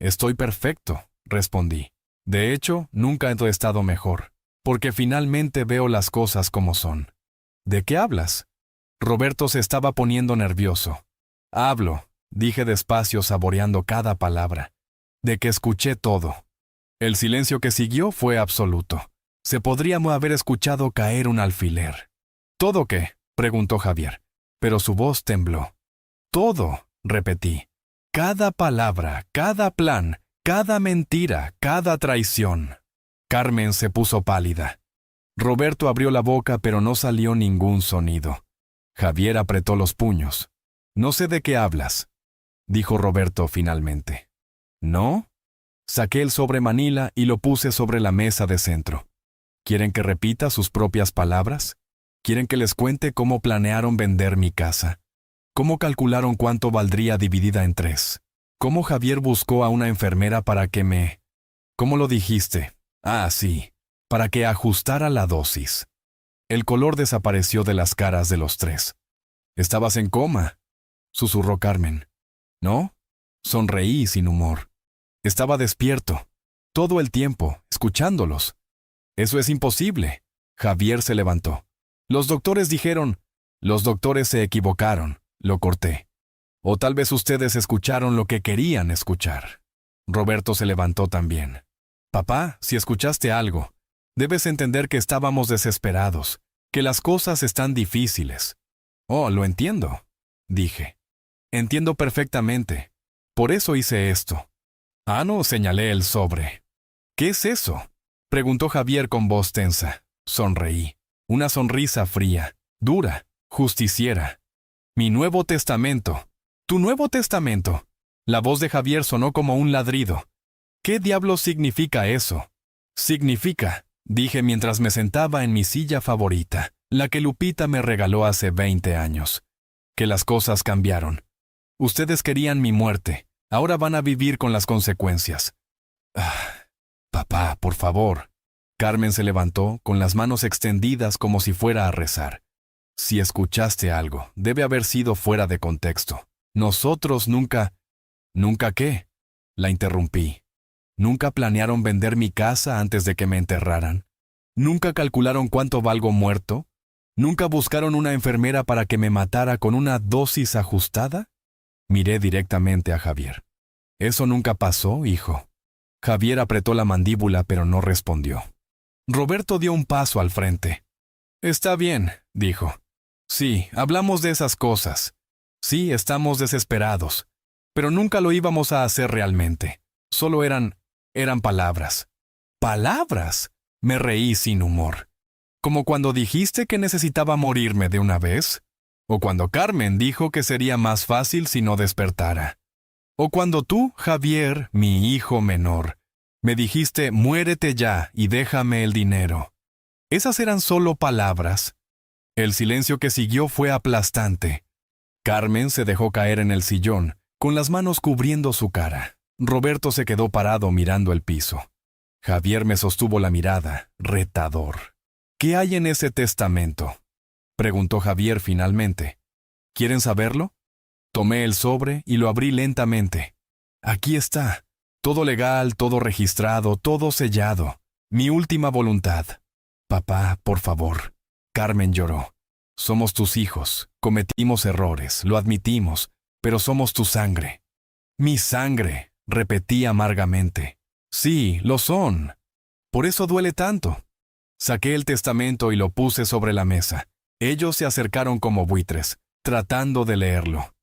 Estoy perfecto, respondí. De hecho, nunca he estado mejor, porque finalmente veo las cosas como son. ¿De qué hablas? Roberto se estaba poniendo nervioso. Hablo, dije despacio saboreando cada palabra, de que escuché todo. El silencio que siguió fue absoluto. Se podría haber escuchado caer un alfiler. ¿Todo qué? Preguntó Javier, pero su voz tembló. Todo, repetí. Cada palabra, cada plan, cada mentira, cada traición. Carmen se puso pálida. Roberto abrió la boca, pero no salió ningún sonido. Javier apretó los puños. No sé de qué hablas, dijo Roberto finalmente. ¿No? Saqué el sobre Manila y lo puse sobre la mesa de centro. ¿Quieren que repita sus propias palabras? ¿Quieren que les cuente cómo planearon vender mi casa? ¿Cómo calcularon cuánto valdría dividida en 3? ¿Cómo Javier buscó a una enfermera para que me... ¿Cómo lo dijiste? Ah, sí, para que ajustara la dosis. El color desapareció de las caras de los 3. «Estabas en coma», susurró Carmen. «¿No?» Sonreí sin humor. Estaba despierto, todo el tiempo, escuchándolos. «Eso es imposible». Javier se levantó. «Los doctores dijeron...» «Los doctores se equivocaron», lo corté. «O tal vez ustedes escucharon lo que querían escuchar». Roberto se levantó también. «Papá, si escuchaste algo, debes entender que estábamos desesperados, que las cosas están difíciles». «Oh, lo entiendo», dije. «Entiendo perfectamente. Por eso hice esto». «Ah, no», señalé el sobre. «¿Qué es eso?», preguntó Javier con voz tensa. Sonreí. Una sonrisa fría, dura, justiciera. «Mi Nuevo Testamento». «¿Tu Nuevo Testamento?» La voz de Javier sonó como un ladrido. «¿Qué diablos significa eso?» «Significa», dije mientras me sentaba en mi silla favorita, la que Lupita me regaló hace 20 años, «que las cosas cambiaron. Ustedes querían mi muerte. Ahora van a vivir con las consecuencias». Papá, por favor. Carmen se levantó, con las manos extendidas como si fuera a rezar. «Si escuchaste algo, debe haber sido fuera de contexto. Nosotros nunca...» «¿Nunca qué?», la interrumpí. «¿Nunca planearon vender mi casa antes de que me enterraran? ¿Nunca calcularon cuánto valgo muerto? ¿Nunca buscaron una enfermera para que me matara con una dosis ajustada? Miré directamente a Javier. Eso nunca pasó, hijo. Javier apretó la mandíbula, pero no respondió. Roberto dio un paso al frente. Está bien, dijo. Sí, hablamos de esas cosas. Sí, estamos desesperados. Pero nunca lo íbamos a hacer realmente. Solo eran palabras. ¿Palabras? Me reí sin humor. ¿Como cuando dijiste que necesitaba morirme de una vez? ¿O cuando Carmen dijo que sería más fácil si no despertara? ¿O cuando tú, Javier, mi hijo menor, me dijiste muérete ya y déjame el dinero? Esas eran solo palabras. El silencio que siguió fue aplastante. Carmen se dejó caer en el sillón, con las manos cubriendo su cara. Roberto se quedó parado mirando el piso. Javier me sostuvo la mirada, retador. ¿Qué hay en ese testamento?, preguntó Javier finalmente. ¿Quieren saberlo? Tomé el sobre y lo abrí lentamente. Aquí está. Todo legal, todo registrado, todo sellado. Mi última voluntad. Papá, por favor. Carmen lloró. Somos tus hijos. Cometimos errores, lo admitimos, pero somos tu sangre. Mi sangre, repetí amargamente. Sí, lo son. Por eso duele tanto. Saqué el testamento y lo puse sobre la mesa. Ellos se acercaron como buitres, tratando de leerlo.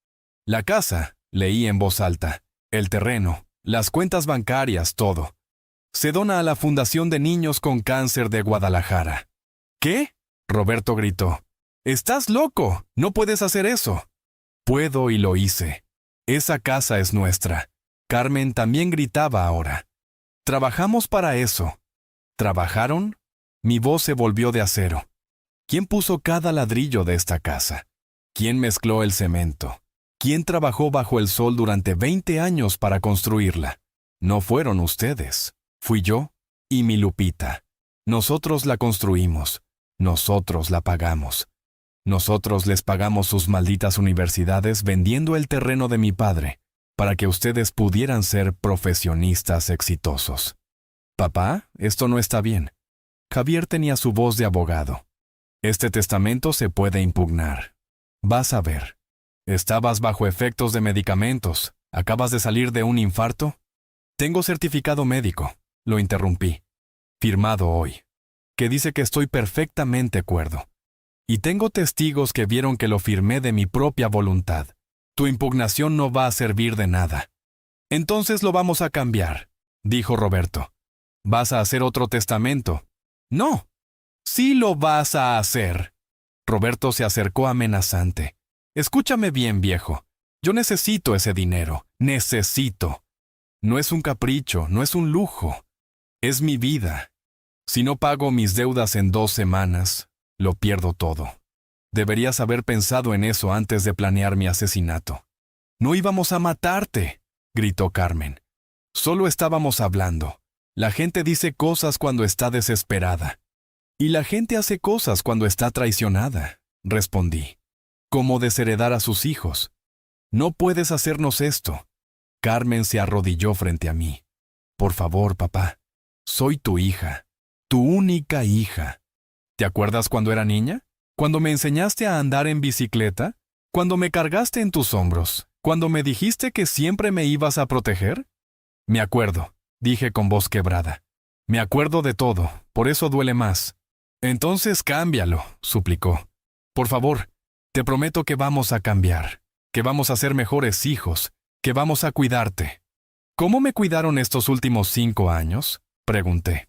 La casa, leí en voz alta. El terreno, las cuentas bancarias, todo. Se dona a la Fundación de Niños con Cáncer de Guadalajara. ¿Qué? Roberto gritó. ¡Estás loco! ¡No puedes hacer eso! Puedo y lo hice. Esa casa es nuestra. Carmen también gritaba ahora. Trabajamos para eso. ¿Trabajaron? Mi voz se volvió de acero. ¿Quién puso cada ladrillo de esta casa? ¿Quién mezcló el cemento? ¿Quién trabajó bajo el sol durante 20 años para construirla? No fueron ustedes. Fui yo y mi Lupita. Nosotros la construimos. Nosotros la pagamos. Nosotros les pagamos sus malditas universidades vendiendo el terreno de mi padre, para que ustedes pudieran ser profesionistas exitosos. Papá, esto no está bien. Javier tenía su voz de abogado. Este testamento se puede impugnar. Vas a ver. ¿Estabas bajo efectos de medicamentos? ¿Acabas de salir de un infarto? Tengo certificado médico, lo interrumpí. Firmado hoy. Que dice que estoy perfectamente cuerdo. Y tengo testigos que vieron que lo firmé de mi propia voluntad. Tu impugnación no va a servir de nada. Entonces lo vamos a cambiar, dijo Roberto. ¿Vas a hacer otro testamento? No. Sí lo vas a hacer. Roberto se acercó amenazante. Escúchame bien, viejo. Yo necesito ese dinero. Necesito. No es un capricho, no es un lujo. Es mi vida. Si no pago mis deudas en 2 semanas, lo pierdo todo. Deberías haber pensado en eso antes de planear mi asesinato. No íbamos a matarte, gritó Carmen. Solo estábamos hablando. La gente dice cosas cuando está desesperada. Y la gente hace cosas cuando está traicionada, respondí. Como desheredar a sus hijos. No puedes hacernos esto. Carmen se arrodilló frente a mí. Por favor, papá. Soy tu hija. Tu única hija. ¿Te acuerdas cuando era niña? ¿Cuando me enseñaste a andar en bicicleta? ¿Cuando me cargaste en tus hombros? ¿Cuando me dijiste que siempre me ibas a proteger? Me acuerdo, dije con voz quebrada. Me acuerdo de todo, por eso duele más. Entonces cámbialo, suplicó. Por favor, te prometo que vamos a cambiar, que vamos a ser mejores hijos, que vamos a cuidarte. ¿Cómo me cuidaron estos últimos 5 años? Pregunté.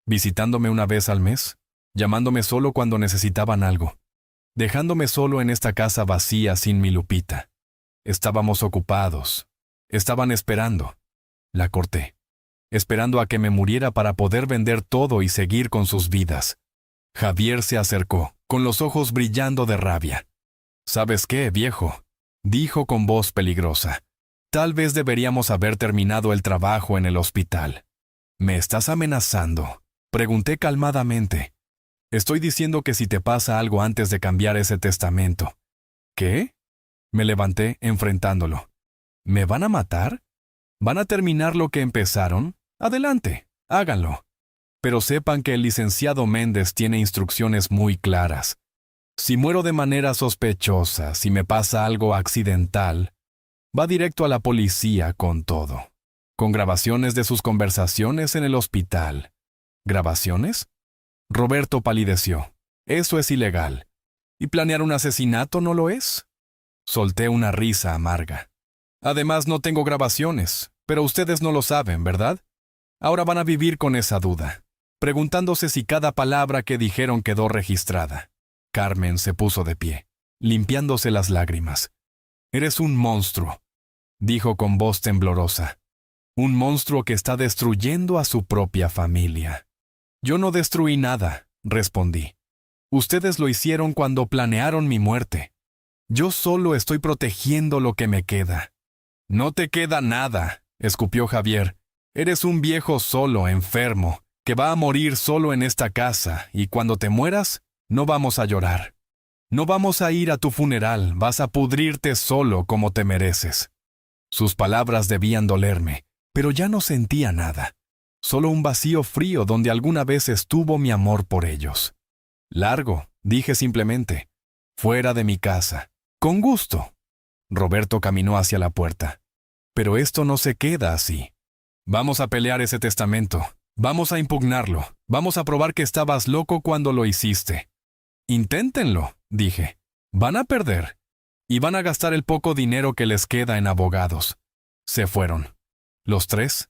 ¿Visitándome una vez al mes? Llamándome solo cuando necesitaban algo. Dejándome solo en esta casa vacía sin mi Lupita. Estábamos ocupados. Estaban esperando. La corté. Esperando a que me muriera para poder vender todo y seguir con sus vidas. Javier se acercó, con los ojos brillando de rabia. ¿Sabes qué, viejo?, dijo con voz peligrosa. Tal vez deberíamos haber terminado el trabajo en el hospital. ¿Me estás amenazando?, pregunté calmadamente. Estoy diciendo que si te pasa algo antes de cambiar ese testamento. ¿Qué? Me levanté enfrentándolo. ¿Me van a matar? ¿Van a terminar lo que empezaron? Adelante, háganlo. Pero sepan que el licenciado Méndez tiene instrucciones muy claras. Si muero de manera sospechosa, si me pasa algo accidental, va directo a la policía con todo. Con grabaciones de sus conversaciones en el hospital. ¿Grabaciones? Roberto palideció. Eso es ilegal. ¿Y planear un asesinato no lo es? Solté una risa amarga. Además, no tengo grabaciones, pero ustedes no lo saben, ¿verdad? Ahora van a vivir con esa duda, preguntándose si cada palabra que dijeron quedó registrada. Carmen se puso de pie, limpiándose las lágrimas. Eres un monstruo, dijo con voz temblorosa. Un monstruo que está destruyendo a su propia familia. Yo no destruí nada, respondí. Ustedes lo hicieron cuando planearon mi muerte. Yo solo estoy protegiendo lo que me queda. No te queda nada, escupió Javier. Eres un viejo solo, enfermo, que va a morir solo en esta casa, y cuando te mueras, no vamos a llorar. No vamos a ir a tu funeral, vas a pudrirte solo como te mereces. Sus palabras debían dolerme, pero ya no sentía nada. Solo un vacío frío donde alguna vez estuvo mi amor por ellos. Largo, dije simplemente. Fuera de mi casa. Con gusto. Roberto caminó hacia la puerta. Pero esto no se queda así. Vamos a pelear ese testamento. Vamos a impugnarlo. Vamos a probar que estabas loco cuando lo hiciste. Inténtenlo, dije. Van a perder. Y van a gastar el poco dinero que les queda en abogados. Se fueron. Los tres,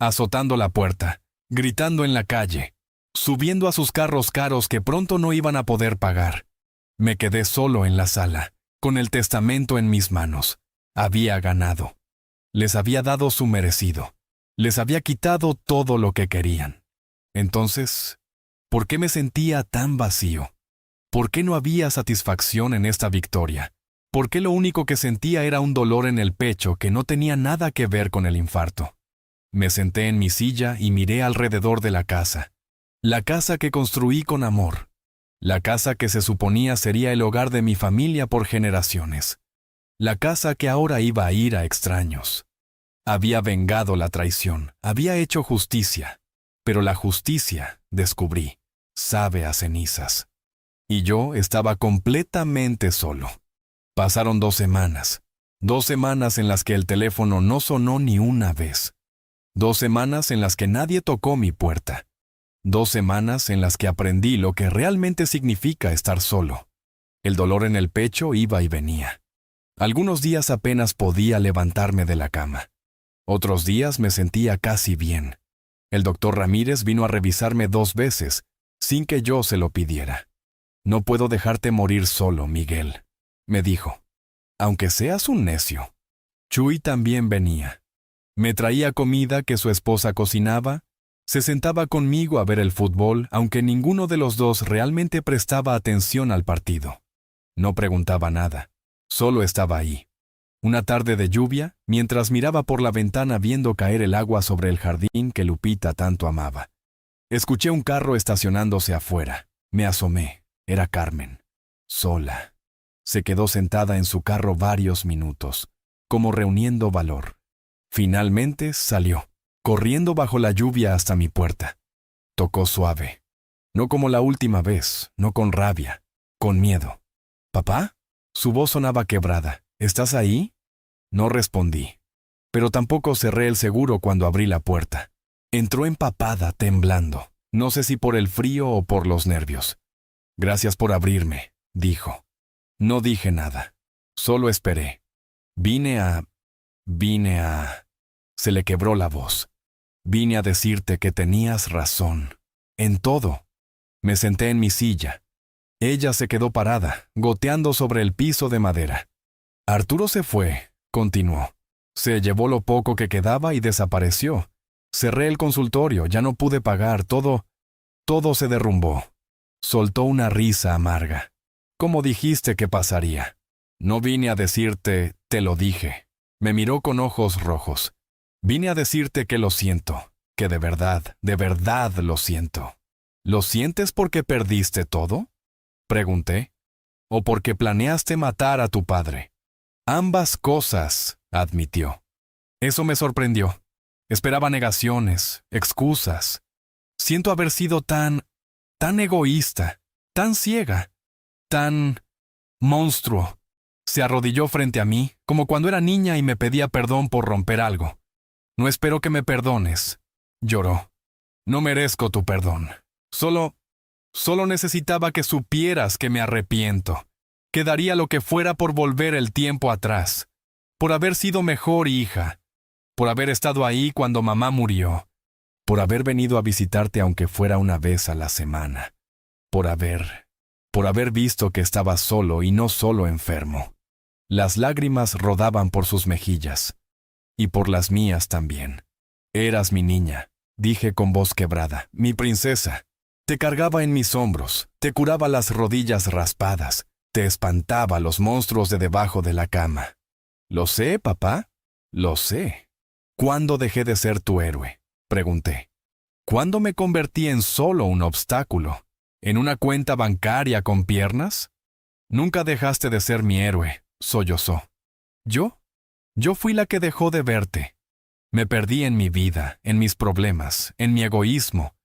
azotando la puerta, gritando en la calle, subiendo a sus carros caros que pronto no iban a poder pagar. Me quedé solo en la sala, con el testamento en mis manos. Había ganado. Les había dado su merecido. Les había quitado todo lo que querían. Entonces, ¿por qué me sentía tan vacío? ¿Por qué no había satisfacción en esta victoria? ¿Por qué lo único que sentía era un dolor en el pecho que no tenía nada que ver con el infarto? Me senté en mi silla y miré alrededor de la casa. La casa que construí con amor. La casa que se suponía sería el hogar de mi familia por generaciones. La casa que ahora iba a ir a extraños. Había vengado la traición, había hecho justicia. Pero la justicia, descubrí, sabe a cenizas. Y yo estaba completamente solo. Pasaron 2 semanas. 2 semanas en las que el teléfono no sonó ni una vez. 2 semanas en las que nadie tocó mi puerta. 2 semanas en las que aprendí lo que realmente significa estar solo. El dolor en el pecho iba y venía. Algunos días apenas podía levantarme de la cama. Otros días me sentía casi bien. El doctor Ramírez vino a revisarme 2 veces, sin que yo se lo pidiera. No puedo dejarte morir solo, Miguel, me dijo. Aunque seas un necio. Chuy también venía. Me traía comida que su esposa cocinaba, se sentaba conmigo a ver el fútbol, aunque ninguno de los dos realmente prestaba atención al partido. No preguntaba nada, solo estaba ahí. Una tarde de lluvia, mientras miraba por la ventana viendo caer el agua sobre el jardín que Lupita tanto amaba. Escuché un carro estacionándose afuera. Me asomé. Era Carmen. Sola. Se quedó sentada en su carro varios minutos, como reuniendo valor. Finalmente salió, corriendo bajo la lluvia hasta mi puerta. Tocó suave. No como la última vez, no con rabia, con miedo. ¿Papá? Su voz sonaba quebrada. ¿Estás ahí? No respondí. Pero tampoco cerré el seguro cuando abrí la puerta. Entró empapada, temblando. No sé si por el frío o por los nervios. Gracias por abrirme, dijo. No dije nada. Solo esperé. Vine a... Se le quebró la voz. Vine a decirte que tenías razón. En todo. Me senté en mi silla. Ella se quedó parada, goteando sobre el piso de madera. Arturo se fue, continuó. Se llevó lo poco que quedaba y desapareció. Cerré el consultorio, ya no pude pagar, todo se derrumbó. Soltó una risa amarga. ¿Cómo dijiste que pasaría? No vine a decirte, te lo dije. Me miró con ojos rojos. Vine a decirte que lo siento, que de verdad lo siento. ¿Lo sientes porque perdiste todo? Pregunté. ¿O porque planeaste matar a tu padre? Ambas cosas, admitió. Eso me sorprendió. Esperaba negaciones, excusas. Siento haber sido tan egoísta, tan ciega. tan monstruo. Se arrodilló frente a mí, como cuando era niña y me pedía perdón por romper algo. No espero que me perdones, lloró. No merezco tu perdón. Solo necesitaba que supieras que me arrepiento, que daría lo que fuera por volver el tiempo atrás, por haber sido mejor hija, por haber estado ahí cuando mamá murió, por haber venido a visitarte aunque fuera una vez a la semana, por haber visto que estaba solo y no solo enfermo. Las lágrimas rodaban por sus mejillas, y por las mías también. Eras mi niña, dije con voz quebrada, mi princesa. Te cargaba en mis hombros, te curaba las rodillas raspadas, te espantaba los monstruos de debajo de la cama. Lo sé, papá, lo sé. ¿Cuándo dejé de ser tu héroe?, pregunté. ¿Cuándo me convertí en solo un obstáculo? ¿En una cuenta bancaria con piernas? Nunca dejaste de ser mi héroe, sollozó. ¿Yo? Yo fui la que dejó de verte. Me perdí en mi vida, en mis problemas, en mi egoísmo.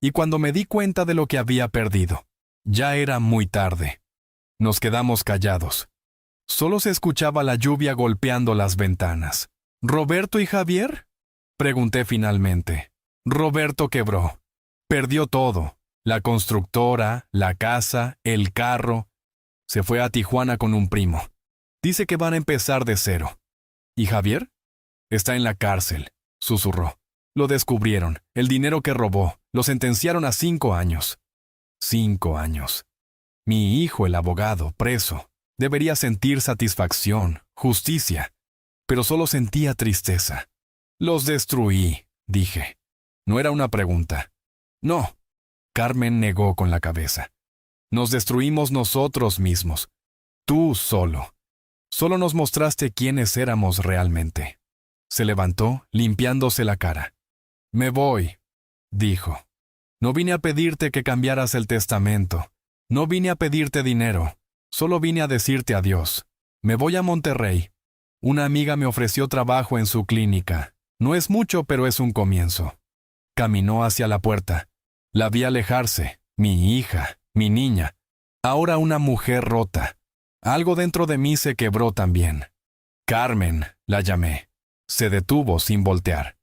Y cuando me di cuenta de lo que había perdido, ya era muy tarde. Nos quedamos callados. Solo se escuchaba la lluvia golpeando las ventanas. ¿Roberto y Javier?, pregunté finalmente. Roberto quebró. Perdió todo. La constructora, la casa, el carro. Se fue a Tijuana con un primo. Dice que van a empezar de cero. ¿Y Javier? Está en la cárcel, susurró. Lo descubrieron, el dinero que robó, lo sentenciaron a 5 años. 5 años. Mi hijo, el abogado, preso, debería sentir satisfacción, justicia, pero solo sentía tristeza. Los destruí, dije. No era una pregunta. No. Carmen negó con la cabeza. Nos destruimos nosotros mismos. Tú solo. Solo nos mostraste quiénes éramos realmente. Se levantó, limpiándose la cara. Me voy, dijo. No vine a pedirte que cambiaras el testamento. No vine a pedirte dinero. Solo vine a decirte adiós. Me voy a Monterrey. Una amiga me ofreció trabajo en su clínica. No es mucho, pero es un comienzo. Caminó hacia la puerta. La vi alejarse. Mi hija, mi niña. Ahora una mujer rota. Algo dentro de mí se quebró también. Carmen, la llamé. Se detuvo sin voltear.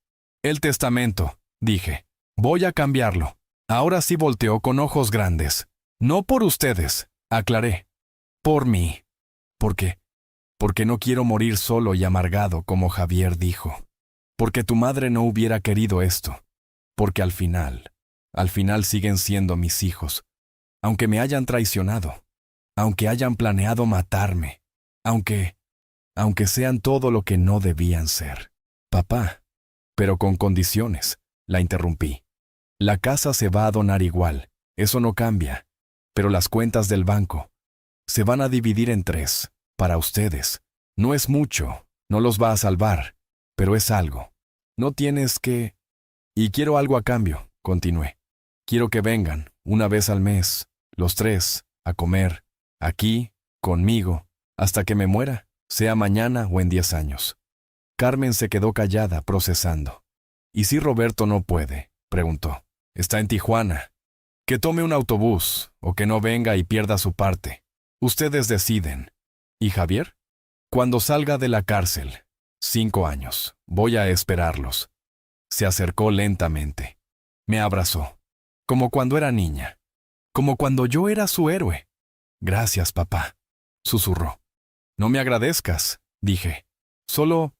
El testamento, dije. Voy a cambiarlo. Ahora sí volteó con ojos grandes. No por ustedes, aclaré. Por mí. ¿Por qué? Porque no quiero morir solo y amargado como Javier dijo. Porque tu madre no hubiera querido esto. Porque al final siguen siendo mis hijos. Aunque me hayan traicionado. Aunque hayan planeado matarme. Aunque sean todo lo que no debían ser. Papá. Pero con condiciones, la interrumpí. La casa se va a donar igual, eso no cambia. Pero las cuentas del banco se van a dividir en 3, para ustedes. No es mucho, no los va a salvar, pero es algo. No tienes que... Y quiero algo a cambio, continué. Quiero que vengan, una vez al mes, los 3, a comer, aquí, conmigo, hasta que me muera, sea mañana o en 10 años. Carmen se quedó callada, procesando. ¿Y si Roberto no puede?, preguntó. Está en Tijuana. Que tome un autobús, o que no venga y pierda su parte. Ustedes deciden. ¿Y Javier? Cuando salga de la cárcel. 5 años. Voy a esperarlos. Se acercó lentamente. Me abrazó. Como cuando era niña. Como cuando yo era su héroe. Gracias, papá, susurró. No me agradezcas, dije. Solo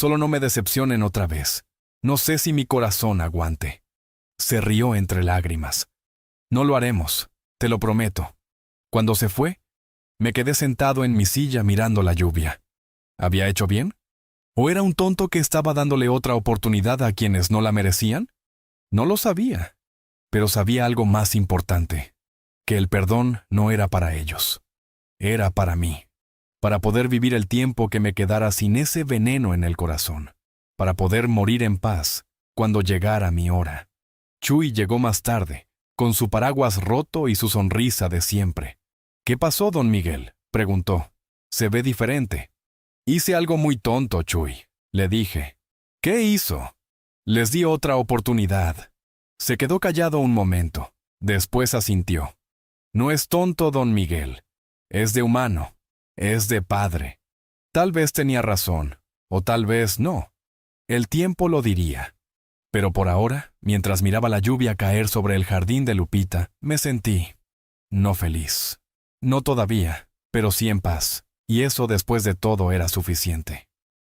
no me decepcionen otra vez. No sé si mi corazón aguante. Se rió entre lágrimas. No lo haremos, te lo prometo. Cuando se fue, me quedé sentado en mi silla mirando la lluvia. ¿Había hecho bien? ¿O era un tonto que estaba dándole otra oportunidad a quienes no la merecían? No lo sabía, pero sabía algo más importante, que el perdón no era para ellos. Era para mí, para poder vivir el tiempo que me quedara sin ese veneno en el corazón, para poder morir en paz cuando llegara mi hora. Chuy llegó más tarde, con su paraguas roto y su sonrisa de siempre. ¿Qué pasó, don Miguel?, preguntó. Se ve diferente. Hice algo muy tonto, Chuy, le dije. ¿Qué hizo? Les di otra oportunidad. Se quedó callado un momento. Después asintió. No es tonto, don Miguel. Es de humano. Es de padre. Tal vez tenía razón, o tal vez no. El tiempo lo diría. Pero por ahora, mientras miraba la lluvia caer sobre el jardín de Lupita, me sentí no feliz. No todavía, pero sí en paz, y eso después de todo era suficiente.